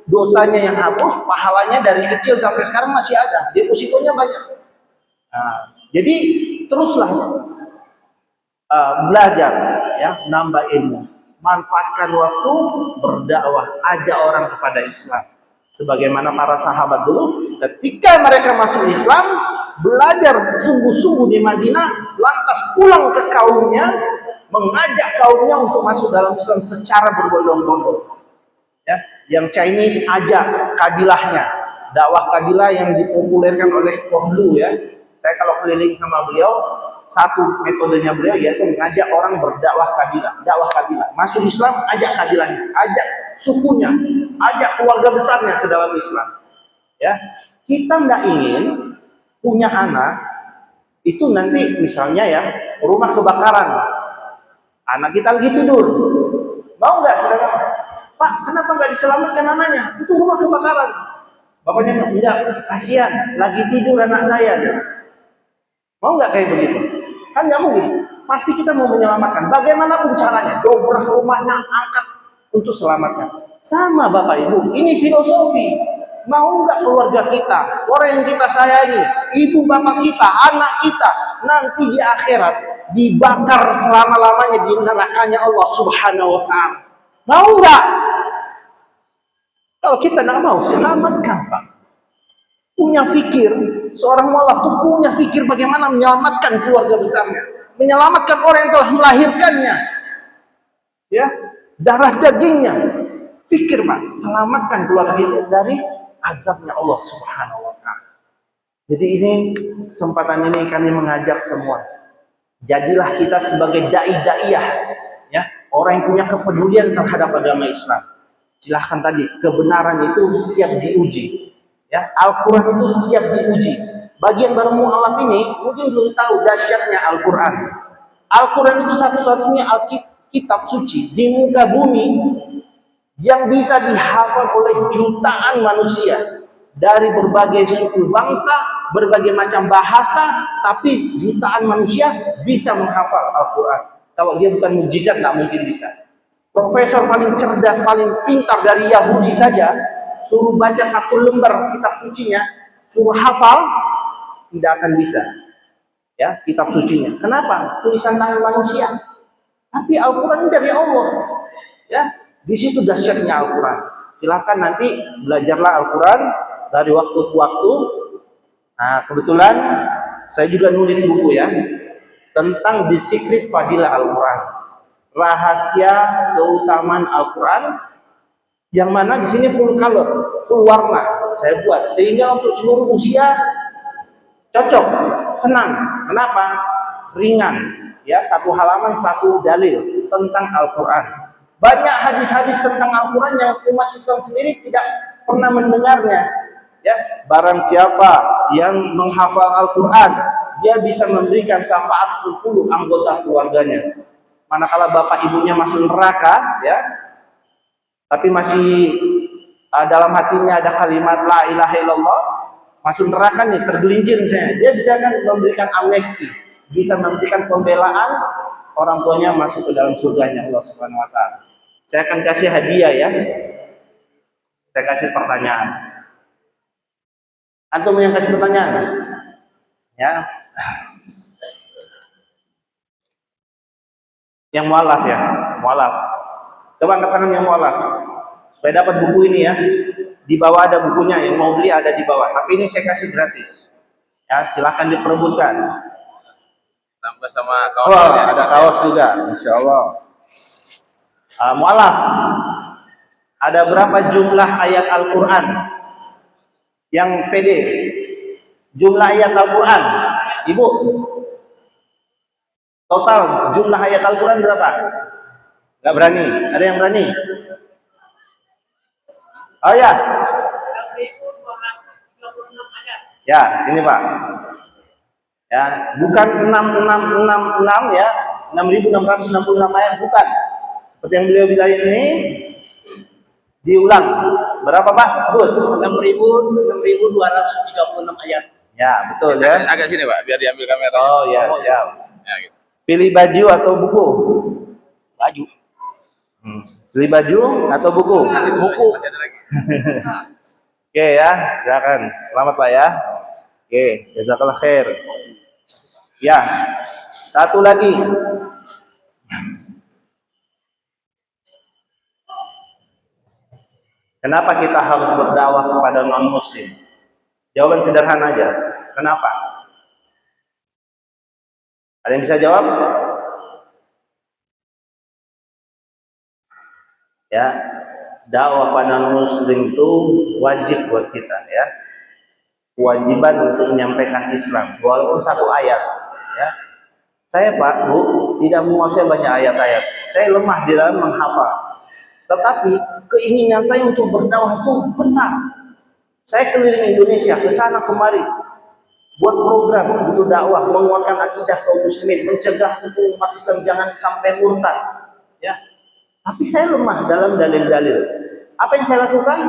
Dosanya yang hapus, pahalanya dari kecil sampai sekarang masih ada, depositonya banyak. Nah, jadi teruslah belajar, ya, nambah ilmu, manfaatkan waktu berdakwah, ajak orang kepada Islam. Sebagaimana para sahabat dulu, ketika mereka masuk Islam, belajar sungguh-sungguh di Madinah, lantas pulang ke kaumnya, mengajak kaumnya untuk masuk dalam Islam secara berbondong-bondong. Ya, yang Chinese ajak kabilahnya, dakwah kabilah yang dipopulerkan oleh Kohlu ya. Saya kalau keliling sama beliau, satu metodenya beliau yaitu mengajak orang berdakwah kabilah, dakwah kabilah. Masuk Islam, ajak kabilahnya, ajak sukunya, ajak keluarga besarnya ke dalam Islam. Ya, kita nggak ingin punya anak itu nanti misalnya ya rumah kebakaran, anak kita lagi tidur, mau nggak kita Pak, kenapa nggak diselamatkan anaknya? Itu rumah kebakaran. Bapaknya bilang, enggak, kasihan, lagi tidur anak saya. Mau nggak kayak begitu? Kan nggak mungkin. Pasti kita mau menyelamatkan. Bagaimanapun caranya, dobrak rumahnya, angkat untuk selamatkan. Sama Bapak Ibu, ini filosofi. Mau nggak keluarga kita, orang yang kita sayangi, ibu bapak kita, anak kita, nanti di akhirat dibakar selama-lamanya di nerakanya Allah Subhanahu wa Ta'ala? Mau nggak? Kalau kita nggak mau, selamatkan Pak. Punya fikir, seorang mualaf itu punya fikir bagaimana menyelamatkan keluarga besarnya, menyelamatkan orang yang telah melahirkannya, ya, darah dagingnya. Fikir Pak, selamatkan keluarga kita dari azabnya Allah Subhanahu wa Ta'ala. Jadi ini kesempatan ini kami mengajak semua, jadilah kita sebagai dai-daiyah, ya, orang yang punya kepedulian terhadap agama Islam. Silahkan tadi, kebenaran itu siap diuji, ya, Al-Quran itu siap diuji. Bagi yang baru mu'alaf ini mungkin belum tahu dahsyatnya Al-Quran. Al-Quran itu satu-satunya kitab suci di muka bumi yang bisa dihafal oleh jutaan manusia dari berbagai suku bangsa, berbagai macam bahasa, tapi jutaan manusia bisa menghafal Al-Quran. Kalau dia bukan mukjizat, nggak mungkin bisa. Profesor paling cerdas, paling pintar dari Yahudi saja, suruh baca satu lembar kitab sucinya, suruh hafal, tidak akan bisa. Ya, kitab sucinya. Kenapa? Tulisan tangan manusia. Tapi Al-Quran dari Allah. Ya, di situ dahsyatnya Al-Quran. Silahkan nanti belajarlah Al-Quran dari waktu ke waktu. Nah, kebetulan saya juga nulis buku ya tentang The Secret Fadilah Al-Quran, rahasia keutamaan Al-Quran, yang mana di sini full color, full warna saya buat sehingga untuk seluruh usia cocok, senang. Kenapa? Ringan, ya, satu halaman satu dalil tentang Al-Quran. Banyak hadis-hadis tentang Al-Quran yang umat Islam sendiri tidak pernah mendengarnya. Ya, barang siapa yang menghafal Al-Quran, dia bisa memberikan syafaat 10 anggota keluarganya. Manakala bapak ibunya masuk neraka, ya, tapi masih dalam hatinya ada kalimat la ilaha illallah, masuk neraka nih, tergelincir misalnya, dia bisa kan memberikan amnesti, bisa memberikan pembelaan, orang tuanya masuk ke dalam surganya Allah Subhanahu wa Ta'ala. Saya akan kasih hadiah ya. Saya kasih pertanyaan. Antum yang kasih pertanyaan? Ya. Yang mualaf ya, mualaf. Coba angkat tangan yang mualaf. Supaya dapat buku ini ya. Di bawah ada bukunya, yang mau beli ada di bawah. Tapi ini saya kasih gratis. Ya, silahkan diperebutkan. Tambah sama kaos. Oh, ada kaos juga, insya Allah. Mualaf, ada berapa jumlah ayat Al-Quran yang pede? Jumlah ayat Al-Quran, Ibu, total jumlah ayat Al-Quran berapa? Gak berani, ada yang berani? Oh ya, ya, sini Pak. Ya, bukan 6666 ya, 6666 ayat, bukan. Seperti yang beliau bilang ini, diulang. Berapa Pak? Sebut. 6.236 ayat. Ya, betul ya. Agak sini Pak, biar diambil kamera. Oh ya, siap. Ya, gitu. Pilih baju atau buku? Baju. Pilih baju atau buku? Buku. Masih ada lagi. Oke ya, silakan. Selamat Pak ya. Oke, jazakallah khair. Ya, satu lagi. Kenapa kita harus berdakwah kepada non-muslim? Jawaban sederhana aja. Kenapa? Ada yang bisa jawab? Ya, dakwah pada non-muslim itu wajib buat kita ya. Kewajiban untuk menyampaikan Islam, walaupun satu ayat. Ya, saya Pak, Bu, tidak menguasai banyak ayat-ayat. Saya lemah di dalam menghafal. Tetapi keinginan saya untuk berdakwah itu besar. Saya keliling Indonesia, ke sana kemari, buat program untuk dakwah, menguatkan akidah kaum muslimin, mencegah umat Islam jangan sampai murtad. Ya, tapi saya lemah dalam dalil-dalil. Apa yang saya lakukan?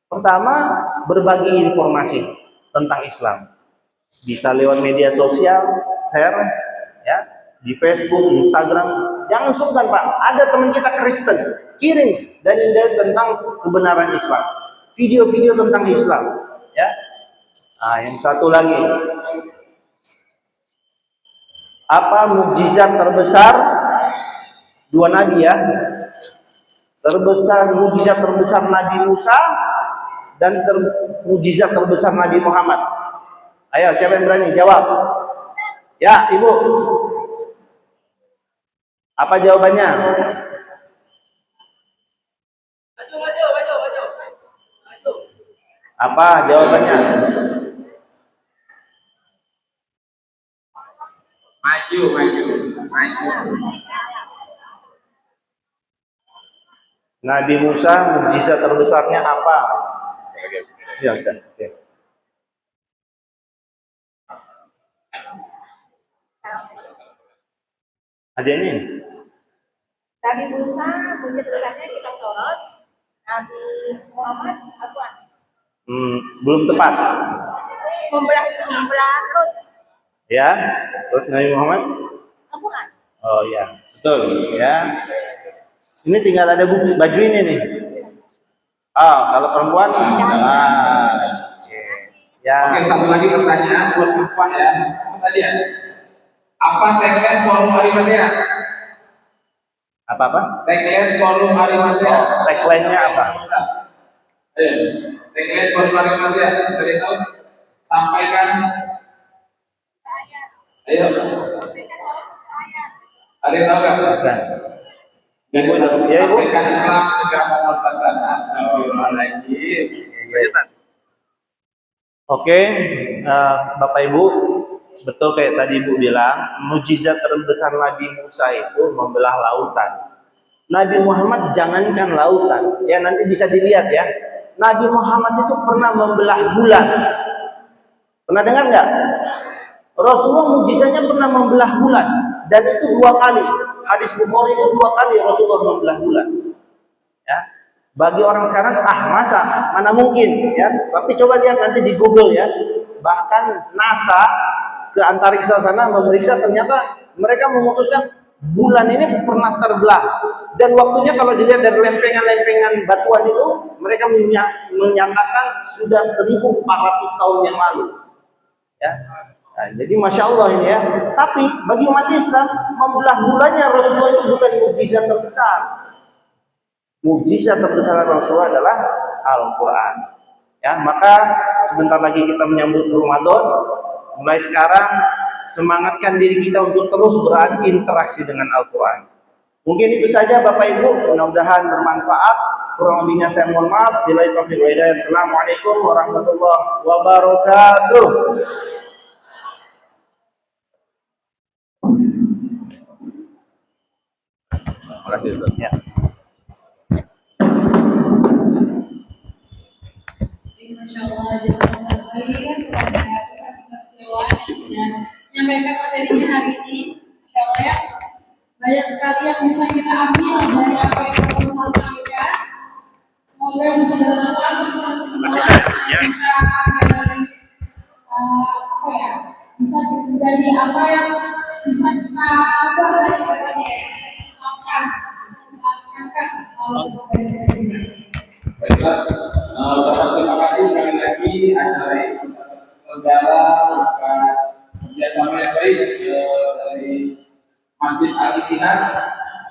Pertama, berbagi informasi tentang Islam. Bisa lewat media sosial, share, ya, di Facebook, Instagram. Jangan sungkan Pak, ada teman kita Kristen, kirim dalil-dalil tentang kebenaran Islam. video-video tentang Islam, ya. Nah, yang satu lagi, apa mukjizat terbesar dua nabi ya? Mukjizat terbesar Nabi Musa dan mukjizat terbesar Nabi Muhammad. Ayo, siapa yang berani jawab? Ya, Ibu. Apa jawabannya? Apa jawabannya? Maju. Nabi Musa mukjizat terbesarnya apa? Ya, sudah. Oke. Ada ini? Nabi Musa mungkin tulisannya kitab Taurat, Nabi Muhammad Al-Quran. Belum tepat. Membelah Lut Ya. Terus Nabi Muhammad? Al-Quran. Oh ya, betul ya. Ini tinggal ada baju ini nih. Kalau perempuan, ya. Oke, satu lagi pertanyaan buat perempuan ya. Apa tadi ya? Apa tagline forum Arimatea? Apa? Tagline forum Arimatea. Tagline-nya apa? Ayo, tagline forum Arimatea. Dari tahu? Sampaikan. Ayo. Ada yang tahu nggak? Ibu, ya Ibu. Sampaikan Islam cegah pemurtadan. Astagfirullahaladzim. Oke, Bapak Ibu, betul kayak tadi Ibu bilang, mukjizat terbesar Nabi Musa itu membelah lautan. Nabi Muhammad jangankan lautan, ya nanti bisa dilihat ya. Nabi Muhammad itu pernah membelah bulan. Pernah dengar nggak? Rasulullah mukjizatnya pernah membelah bulan, dan itu 2 kali. Hadis Bukhari itu 2 kali Rasulullah membelah bulan. Ya. Bagi orang sekarang, masa, mana mungkin, ya. Tapi coba lihat nanti di Google ya. Bahkan NASA ke antariksa sana memeriksa, ternyata mereka memutuskan bulan ini pernah terbelah. Dan waktunya kalau dilihat dari lempengan-lempengan batuan itu, mereka menyatakan sudah 1400 tahun yang lalu. Ya. Nah, jadi Masya Allah ini ya. Tapi bagi umat Islam, membelah bulannya Rasulullah itu bukan mukjizat terbesar. Mukjizat terbesar Rasulullah adalah Al-Quran. Ya, maka sebentar lagi kita menyambut Ramadan. Mulai sekarang semangatkan diri kita untuk terus berinteraksi dengan Al-Quran. Mungkin itu saja Bapak Ibu. Mudah-mudahan bermanfaat. Kurang lebihnya saya mohon maaf. Billahi taufiq wal hidayah. Assalamualaikum warahmatullahi wabarakatuh. Terima kasih, Ustaz. Ya. Masya Allah, jazakallah khairan kepada Ustaz Dewan yang sudah menyampaikan materinya hari ini. Insya Allah ya, banyak sekali yang bisa kita ambil dari apa yang Bapak sampaikan. Semoga bisa bermanfaat untuk kita semua. Bisa apa ya? Bisa menjadi apa yang bisa kita buat dari berbagai kesempatan. Baiklah, terima kasih sekali lagi acara ini saudara kerjasama yang baik dari Masjid Al-Ittihad.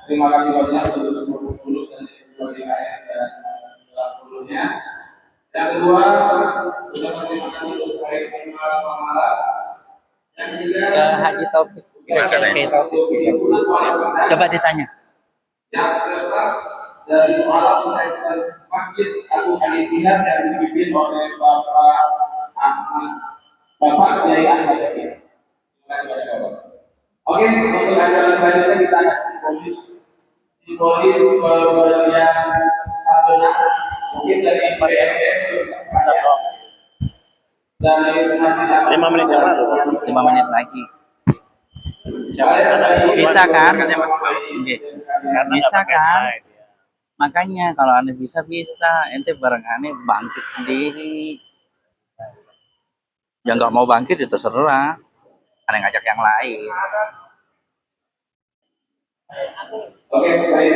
Terima kasih banyak untuk seluruh pengurus dan ketua DKM dan seluruhnya. Yang kedua, terima kasih untuk proyek pemalas. Yang ketiga, Ke Haji Taufik. Coba ditanya. Yang keempat, dari Mualaf Center Masjid Agung Al-Ittihad yang dipimpin oleh Bapak Kiai Ahmad Yakin. Terima kasih banyak Bapak. Oke, untuk acara selanjutnya kita akan simbolis pemberian santunan mungkin dari PMM dari Masjid 5 menit yang lalu. 5 menit lagi. Bisa kan? Bisa kan? Makanya kalau aneh bisa, ente bareng aneh bangkit sendiri. Yang nggak mau bangkit itu terserah. Aneh ngajak yang lain. Oke, baik.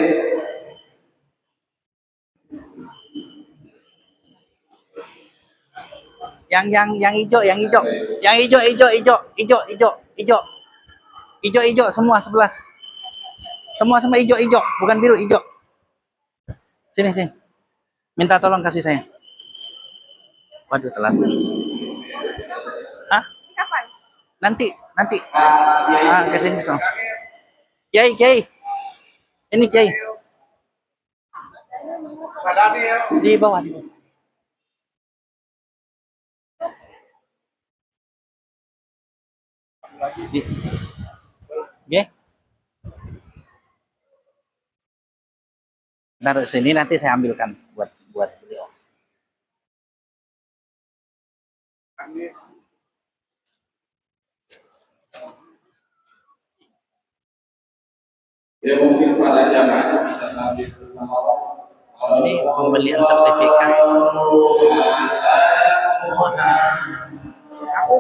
Yang hijau, yang hijau. Yang hijau semua 11. Semua hijau, bukan biru, hijau. Sini. Minta tolong kasih saya. Waduh, telat. Hah? Kapan? Nanti. Kesini so. Kiai. Ini Kiai. Di bawah. Oke. Taruh sini nanti saya ambilkan buat beliau. Ya mungkin pada jamaah bisa sambil bersama. Ini pembelian sertifikat. Aku.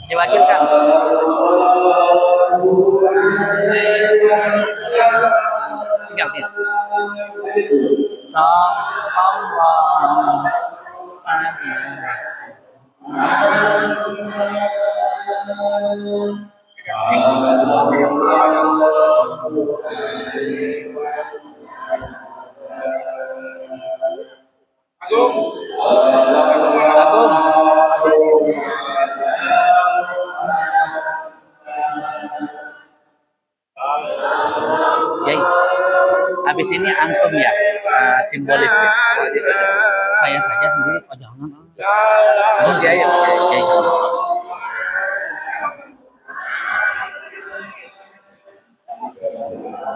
Diwakilkan. Tinggal nih. Agung. Yai, habis ini antum ya, simbolis ya. Saya saja sendiri, oh jangan. Oh ya.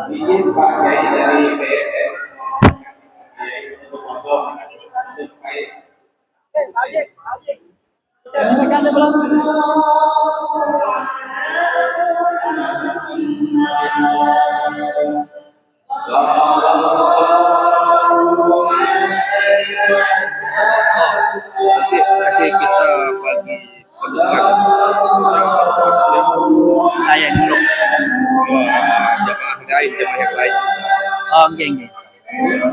Ini Pak Kiai dari BNN. Foto. Nanti kasih kita bagi penumpang yang Saya dulu. jamaah lain, jamaah yang lain juga. Oh, enggak.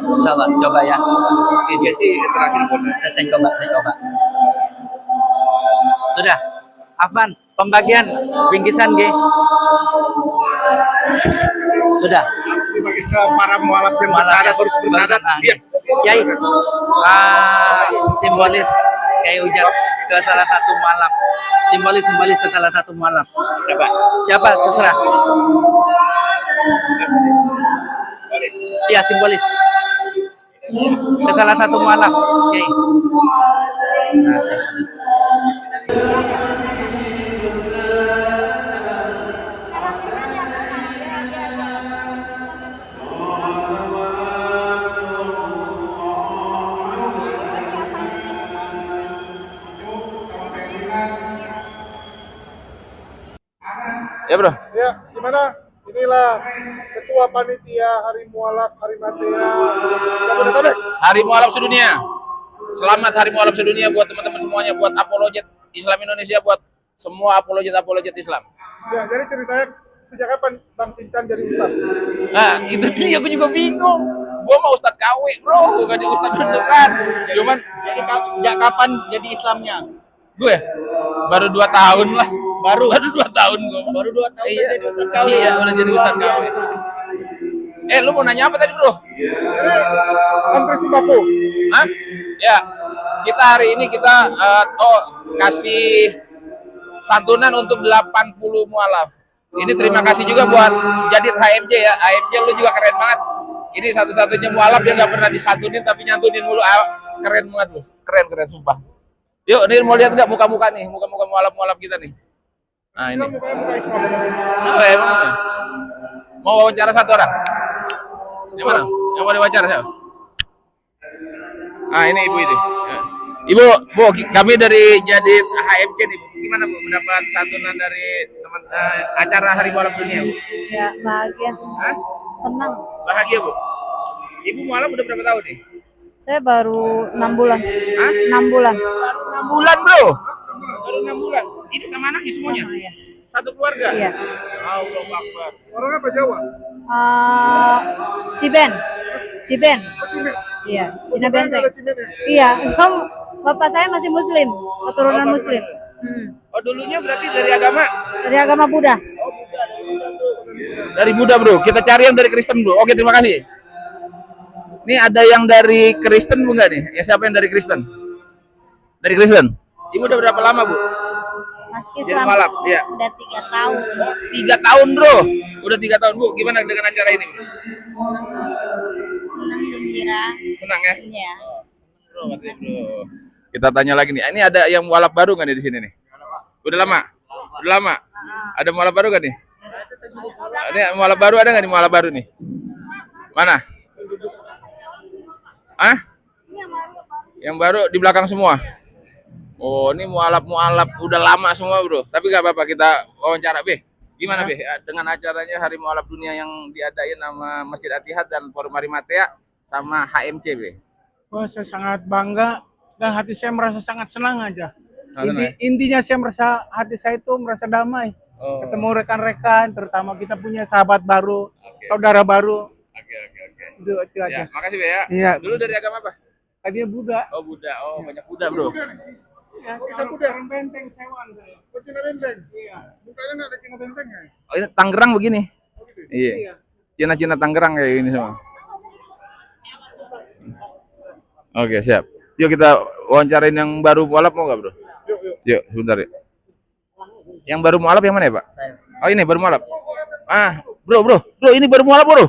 Insyaallah, coba ya. Ini sesi terakhir pun. Saya coba. Sudah. Afan, pembagian bingkisan G. Sudah. Bagi para mualaf yang bersyahadat harus bersyahadat. Iya. Kiai, simbolis Kiai Ujat ke salah satu mualaf. Simbolis ke salah satu mualaf. Siapa? Terserah. Iya, simbolis. Ke salah satu mualaf, Kiai. Nah, simbolis. Ya bro. Ya, gimana? Inilah Ketua Panitia Hari Mualaf Hari Matea Jabodetabek. Hari Mualaf Sedunia. Selamat Hari Mualaf Sedunia buat teman-teman semuanya, buat apologet Islam Indonesia, buat semua apologet Islam. Ya, jadi ceritanya sejak kapan Bang Sincan jadi ustaz? Nah, itu dia, aku juga bingung. Gua mau ustaz KW, bro, bukan jadi ustaz beneran. Cuman Jadi sejak kapan jadi Islamnya? gue baru 2 tahun lah. Baru 2 tahun gue. Baru 2 tahun Iya, jadi Ustaz KW. iya, udah jadi ustaz KW. Lu mau nanya apa tadi, bro? Antri sembako. Hah? Ya, kita hari ini kita kasih santunan untuk 80 mualaf. Ini terima kasih juga buat Jadid HMJ ya. HMJ lu juga keren banget. Ini satu-satunya mualaf yang nggak pernah disantunin tapi nyantunin mulu. Keren banget, Bos. Keren sumpah. Yuk, ini mau lihat nggak muka-muka nih, muka-muka mualaf-mualaf kita nih. Nah, ini. Muka Islam. Apa ya, emang? Mau wawancara satu orang? Gimana? Yang mau diwawancara siapa? Ah, ini ibu ini. Ya. Ibu, Bu, kami dari Jadid HMC nih, Bu. Gimana Bu mendapat santunan dari teman acara Hari Mualaf Dunia, Bu? Ya, bahagia. Hah? Senang. Bahagia, Bu. Ibu mualaf udah berapa tahun nih? Saya baru 6 bulan. Hah? 6 bulan. Baru 6 bulan, Bro. Baru 6 bulan. Ini sama anaknya semuanya? Sama, ya. Satu keluarga? Iya. Allahu Akbar. Orang apa Jawa? Ciben. Oh, Cumi. Iya, Cina Benteng. Iya, bapak saya masih Muslim, keturunan Oh, Muslim. Oh, dulunya berarti dari agama? Dari agama Buddha. Dari Buddha, bro. Kita cari yang dari Kristen, bro. Oke, terima kasih. Ini ada yang dari Kristen, Bu, nggak nih? Ya, siapa yang dari Kristen? Dari Kristen. Ibu udah berapa lama, Bu? Masuk Jadi Islam mualaf, ya. udah 3 tahun. 3 tahun, bro. Udah 3 tahun, Bu. Gimana dengan acara ini? Senang gembira. Senang ya? Iya. Bro, katanya, bro. Kita tanya lagi nih. Ini ada yang mualaf baru nggak nih di sini nih? Udah lama? Udah lama? Ada mualaf baru nggak nih? Ini mualaf baru ada nggak nih mualaf baru nih? Mana? Hah? Yang baru di belakang semua? Oh, ini mualaf-mualaf udah lama semua, bro. Tapi nggak apa-apa, kita wawancara, Be. Gimana, Be? Dengan acaranya Hari Mualaf Dunia yang diadain sama Masjid At-Tihad dan Forum Marimatea sama HMC, Be. Wah, saya sangat bangga dan hati saya merasa sangat senang aja. Senang, Intinya saya merasa hati saya itu merasa damai. Oh. Ketemu rekan-rekan, terutama kita punya sahabat baru, Oke. saudara baru. Oke. Itu Ya, aja. makasih, Be ya. Iya. Dulu dari agama apa? Tadinya Buddha. Oh, Buddha. Oh, banyak Buddha, bro. Ya, bisa Buddha. Orang Benteng, Sewan. Oh, Cina Benteng? Iya. Mukanya nggak ada Cina Benteng ya? Oh, ini Tangerang begini. Iya. Cina-Cina Tangerang kayak gini semua. Oke, siap. Yuk kita wawancarain yang baru mualaf, mau nggak, bro? Yuk, sebentar ya. Yang baru mualaf yang mana ya, Pak? Oh, ini baru mualaf. Ah, bro, ini baru mualaf, bro.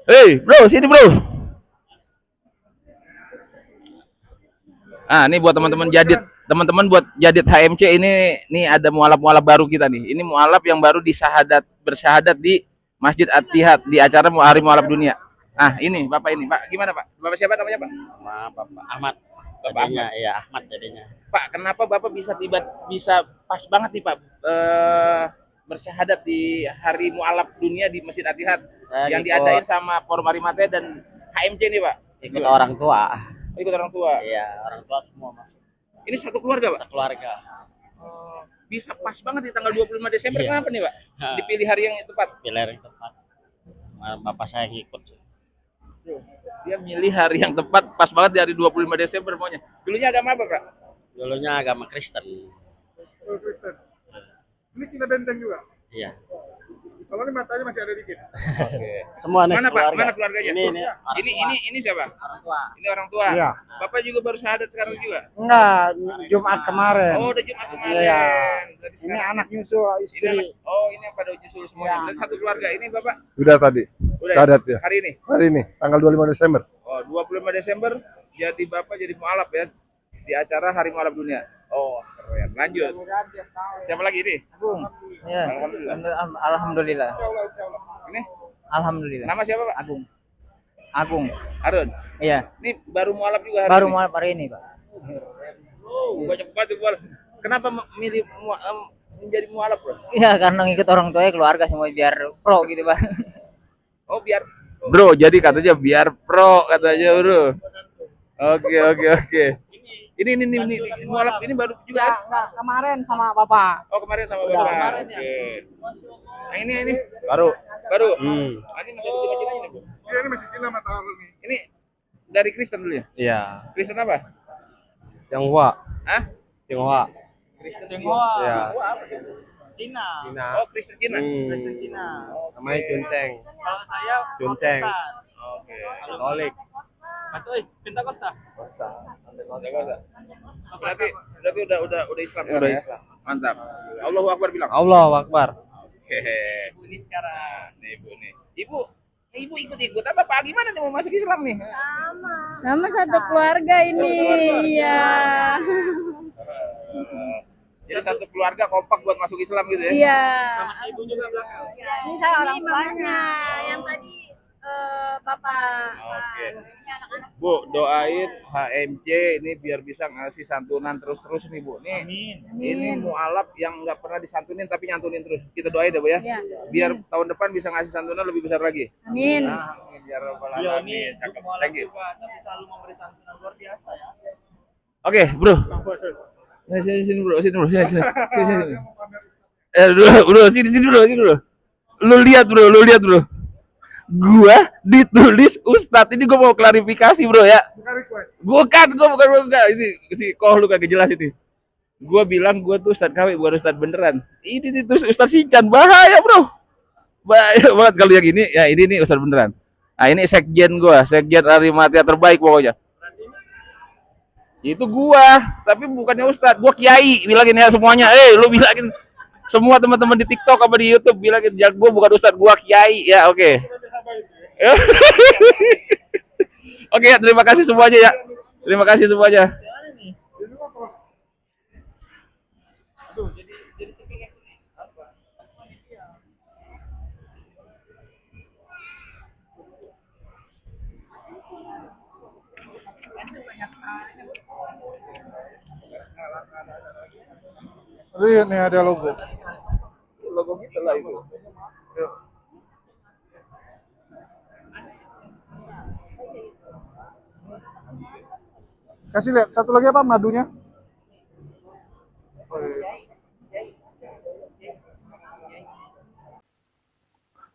Hei, bro, sini, bro. Ah, ini buat teman-teman buat jadid HMC ini ada mualaf-mualaf baru kita nih. Ini mualaf yang baru bersyahadat di Masjid At-Tihad di acara Hari Mualaf Dunia. Ah, ini Bapak ini, Pak. Gimana, Pak? Bapak siapa namanya, Pak? Sama Bapak Ahmad. Bapak Jadinya, Ahmad. iya Ahmad jadinya. Pak, kenapa Bapak bisa pas banget nih, Pak, bersyahadat di Hari Mualaf Dunia di Masjid At-Tihad yang diadain sama Forum Marimatea dan HMC nih, Pak? Ikut orang tua. Oh, ikut orang tua. Iya, orang tua semua, Mas. Ini satu keluarga, Pak? Keluarga. Oh, bisa pas banget di tanggal 25 Desember. Iya. Kenapa nih, Pak? Dipilih hari yang tepat. Pilih yang tepat. Bapak saya ngikut. Dia milih hari yang tepat pas banget di hari 25 Desember maunya. Dulunya agama apa, Pak? Dulunya agama Kristen. Oh, Kristen. Ini Cina Benteng juga. Iya. Kalau ini matanya masih ada dikit. Oke. Semua nih Mana, Pak? keluarga. Mana keluarganya? Ini Ini siapa? orang tua. Ini orang tua. Iya. Bapak juga baru syahadat sekarang juga? Enggak, Jumat kemarin. Oh, udah Jumat kemarin. Iya. Berarti Ini sekarang- anak nyusul istri. ini yang pada nyusul semuanya. Iya. Dan satu keluarga. Ini Bapak Sudah tadi. udah Syahadat ya. hari ini? Hari ini, tanggal 25 Desember. Oh, 25 Desember jadi Bapak jadi mualaf ya di acara Hari Mualaf Dunia. Oh, keren. Lanjut. Siapa lagi ini? Agung. Ya. Alhamdulillah. Ini? Alhamdulillah. Nama siapa, Pak? Agung. Agung. Arun. Iya. Ini baru mualaf juga hari Baru ini? mualaf hari ini, Pak. Oh, banyak banget mualaf. Kenapa milih menjadi mualaf, Bro? Iya, karena ngikut orang tuanya keluarga semua biar pro gitu, Pak. Oh, biar Bro, jadi katanya biar pro katanya, Bro. Oke. Ini mualaf ini baru juga. Ya? Enggak, kemarin sama Bapak. Oh, kemarin sama Udah, Bapak. kemarin ya. Oke. Nah, ini Baru. baru. Hmm. Ah, ini masih ada Cina ini, Bu. Iya, ini masih Cina mata nih. Ini dari Kristen dulu ya? Iya. Kristen apa? Tionghoa. Hah? Tionghoa. Kristen Tionghoa. Iya. Tionghoa apa tuh? Cina. Cina. Oh, Kristen Cina. Kristen Cina. Namanya Junceng. Kalau saya Junceng. Oke. Katolik. Pentakosta. Berarti udah Islam Udah sekarang ya? Islam. Mantap. Allahu Akbar bilang. Allahu Akbar. Hehe. Ibu ini sekarang. Nih, Ibu nih. Ibu ikut-ikut apa Pak? Gimana nih mau masuk Islam nih? Sama satu keluarga ini. Iya. Jadi satu keluarga kompak buat masuk Islam gitu ya? Iya. Sama si ibu juga belakang. Ini saya orang tuanya. Yang tadi Bapak. Oke. Bu, doain HMC ini biar bisa ngasih santunan terus-terus nih, Bu. Nih, ini mualaf yang nggak pernah disantunin tapi nyantunin terus. Kita doain deh, Bu ya. Iya. Biar tahun depan bisa ngasih santunan lebih besar lagi. Amin. Amin ya rabbal alamin. Cakep. Thank you. Tapi selalu memberi santunan luar biasa ya. Oke, Bro. Sini, Bro. Sini. Bro, sini dulu. Lu lihat bro. Gua ditulis Ustadz, ini gua mau klarifikasi bro ya. Gua bukan ini si lu kagak jelas ini. Gua bilang gua tuh Ustadz KW bukan Ustadz beneran. Ini tuh Ustadz Sinchan, bahaya bro. Bahaya banget kalau yang ini, ya ini nih Ustadz beneran. Nah ini sekjen Arimatia terbaik pokoknya. Itu gua, tapi bukannya Ustadz, gua kiai. Bilangin ya semuanya, lu bilangin semua teman-teman di TikTok apa di YouTube bilangin, ya gua bukan Ustadz, gua kiai ya, oke. Oke, terima kasih semuanya ya. Terima kasih semuanya. Lihat nih ada logo. Logo kita lah itu. Kasih lihat satu lagi apa madunya?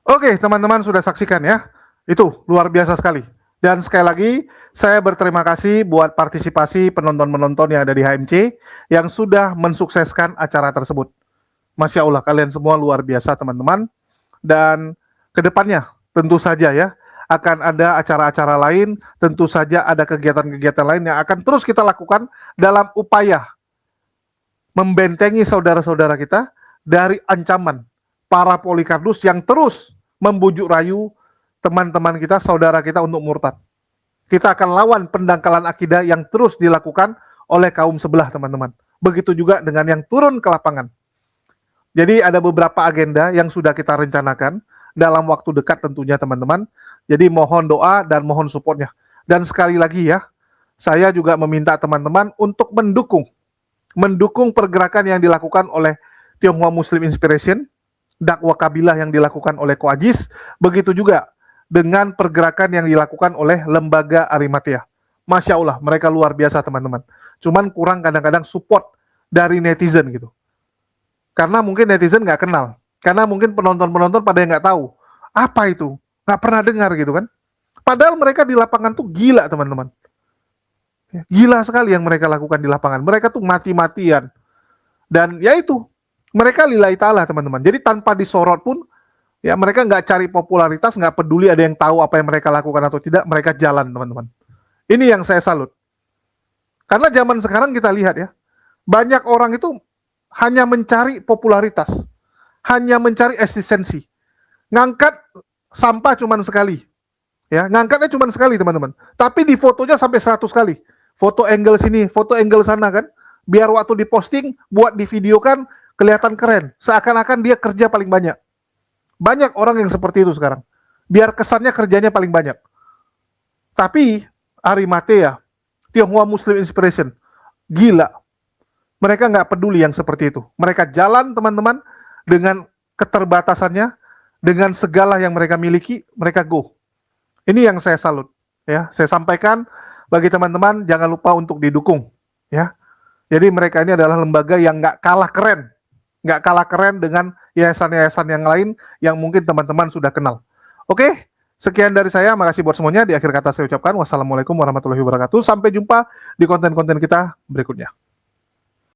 Oke, teman-teman sudah saksikan ya. Itu luar biasa sekali. Dan sekali lagi, saya berterima kasih buat partisipasi penonton-penonton yang ada di HMC yang sudah mensukseskan acara tersebut. Masya Allah, kalian semua luar biasa teman-teman. Dan kedepannya tentu saja ya, akan ada acara-acara lain, tentu saja ada kegiatan-kegiatan lain yang akan terus kita lakukan dalam upaya membentengi saudara-saudara kita dari ancaman para polikardus yang terus membujuk rayu teman-teman kita, saudara kita untuk murtad. Kita akan lawan pendangkalan akidah yang terus dilakukan oleh kaum sebelah, teman-teman. Begitu juga dengan yang turun ke lapangan. Jadi ada beberapa agenda yang sudah kita rencanakan dalam waktu dekat tentunya, teman-teman. Jadi mohon doa dan mohon supportnya. Dan sekali lagi ya, saya juga meminta teman-teman untuk mendukung pergerakan yang dilakukan oleh Tionghoa Muslim Inspiration, dakwah kabilah yang dilakukan oleh Koajis, begitu juga dengan pergerakan yang dilakukan oleh lembaga Arimatia. Masya Allah, mereka luar biasa teman-teman. Cuman kurang kadang-kadang support dari netizen gitu. Karena mungkin netizen nggak kenal. Karena mungkin penonton-penonton pada yang nggak tahu. Apa itu? Nggak pernah dengar gitu kan. Padahal mereka di lapangan tuh gila teman-teman. Gila sekali yang mereka lakukan di lapangan. Mereka tuh mati-matian. Dan ya itu, mereka lillahi ta'ala teman-teman. Jadi tanpa disorot pun, ya mereka nggak cari popularitas, nggak peduli ada yang tahu apa yang mereka lakukan atau tidak, mereka jalan teman-teman. Ini yang saya salut. Karena zaman sekarang kita lihat ya, banyak orang itu hanya mencari popularitas, hanya mencari eksistensi. Ngangkat sampah cuma sekali. Ya, ngangkatnya cuma sekali teman-teman. Tapi di fotonya sampai 100 kali. Foto angle sini, foto angle sana kan. Biar waktu diposting, buat divideokan, kelihatan keren. Seakan-akan dia kerja paling banyak. Banyak orang yang seperti itu sekarang. Biar kesannya kerjanya paling banyak. Tapi Arimatea, Tionghoa Muslim Inspiration, gila. Mereka nggak peduli yang seperti itu. Mereka jalan teman-teman dengan keterbatasannya, dengan segala yang mereka miliki, mereka go. Ini yang saya salut. Ya, saya sampaikan bagi teman-teman jangan lupa untuk didukung. Ya, jadi mereka ini adalah lembaga yang nggak kalah keren dengan yayasan-yayasan yang lain yang mungkin teman-teman sudah kenal. Oke, sekian dari saya. Makasih buat semuanya. Di akhir kata saya ucapkan wassalamualaikum warahmatullahi wabarakatuh. Sampai jumpa di konten-konten kita berikutnya.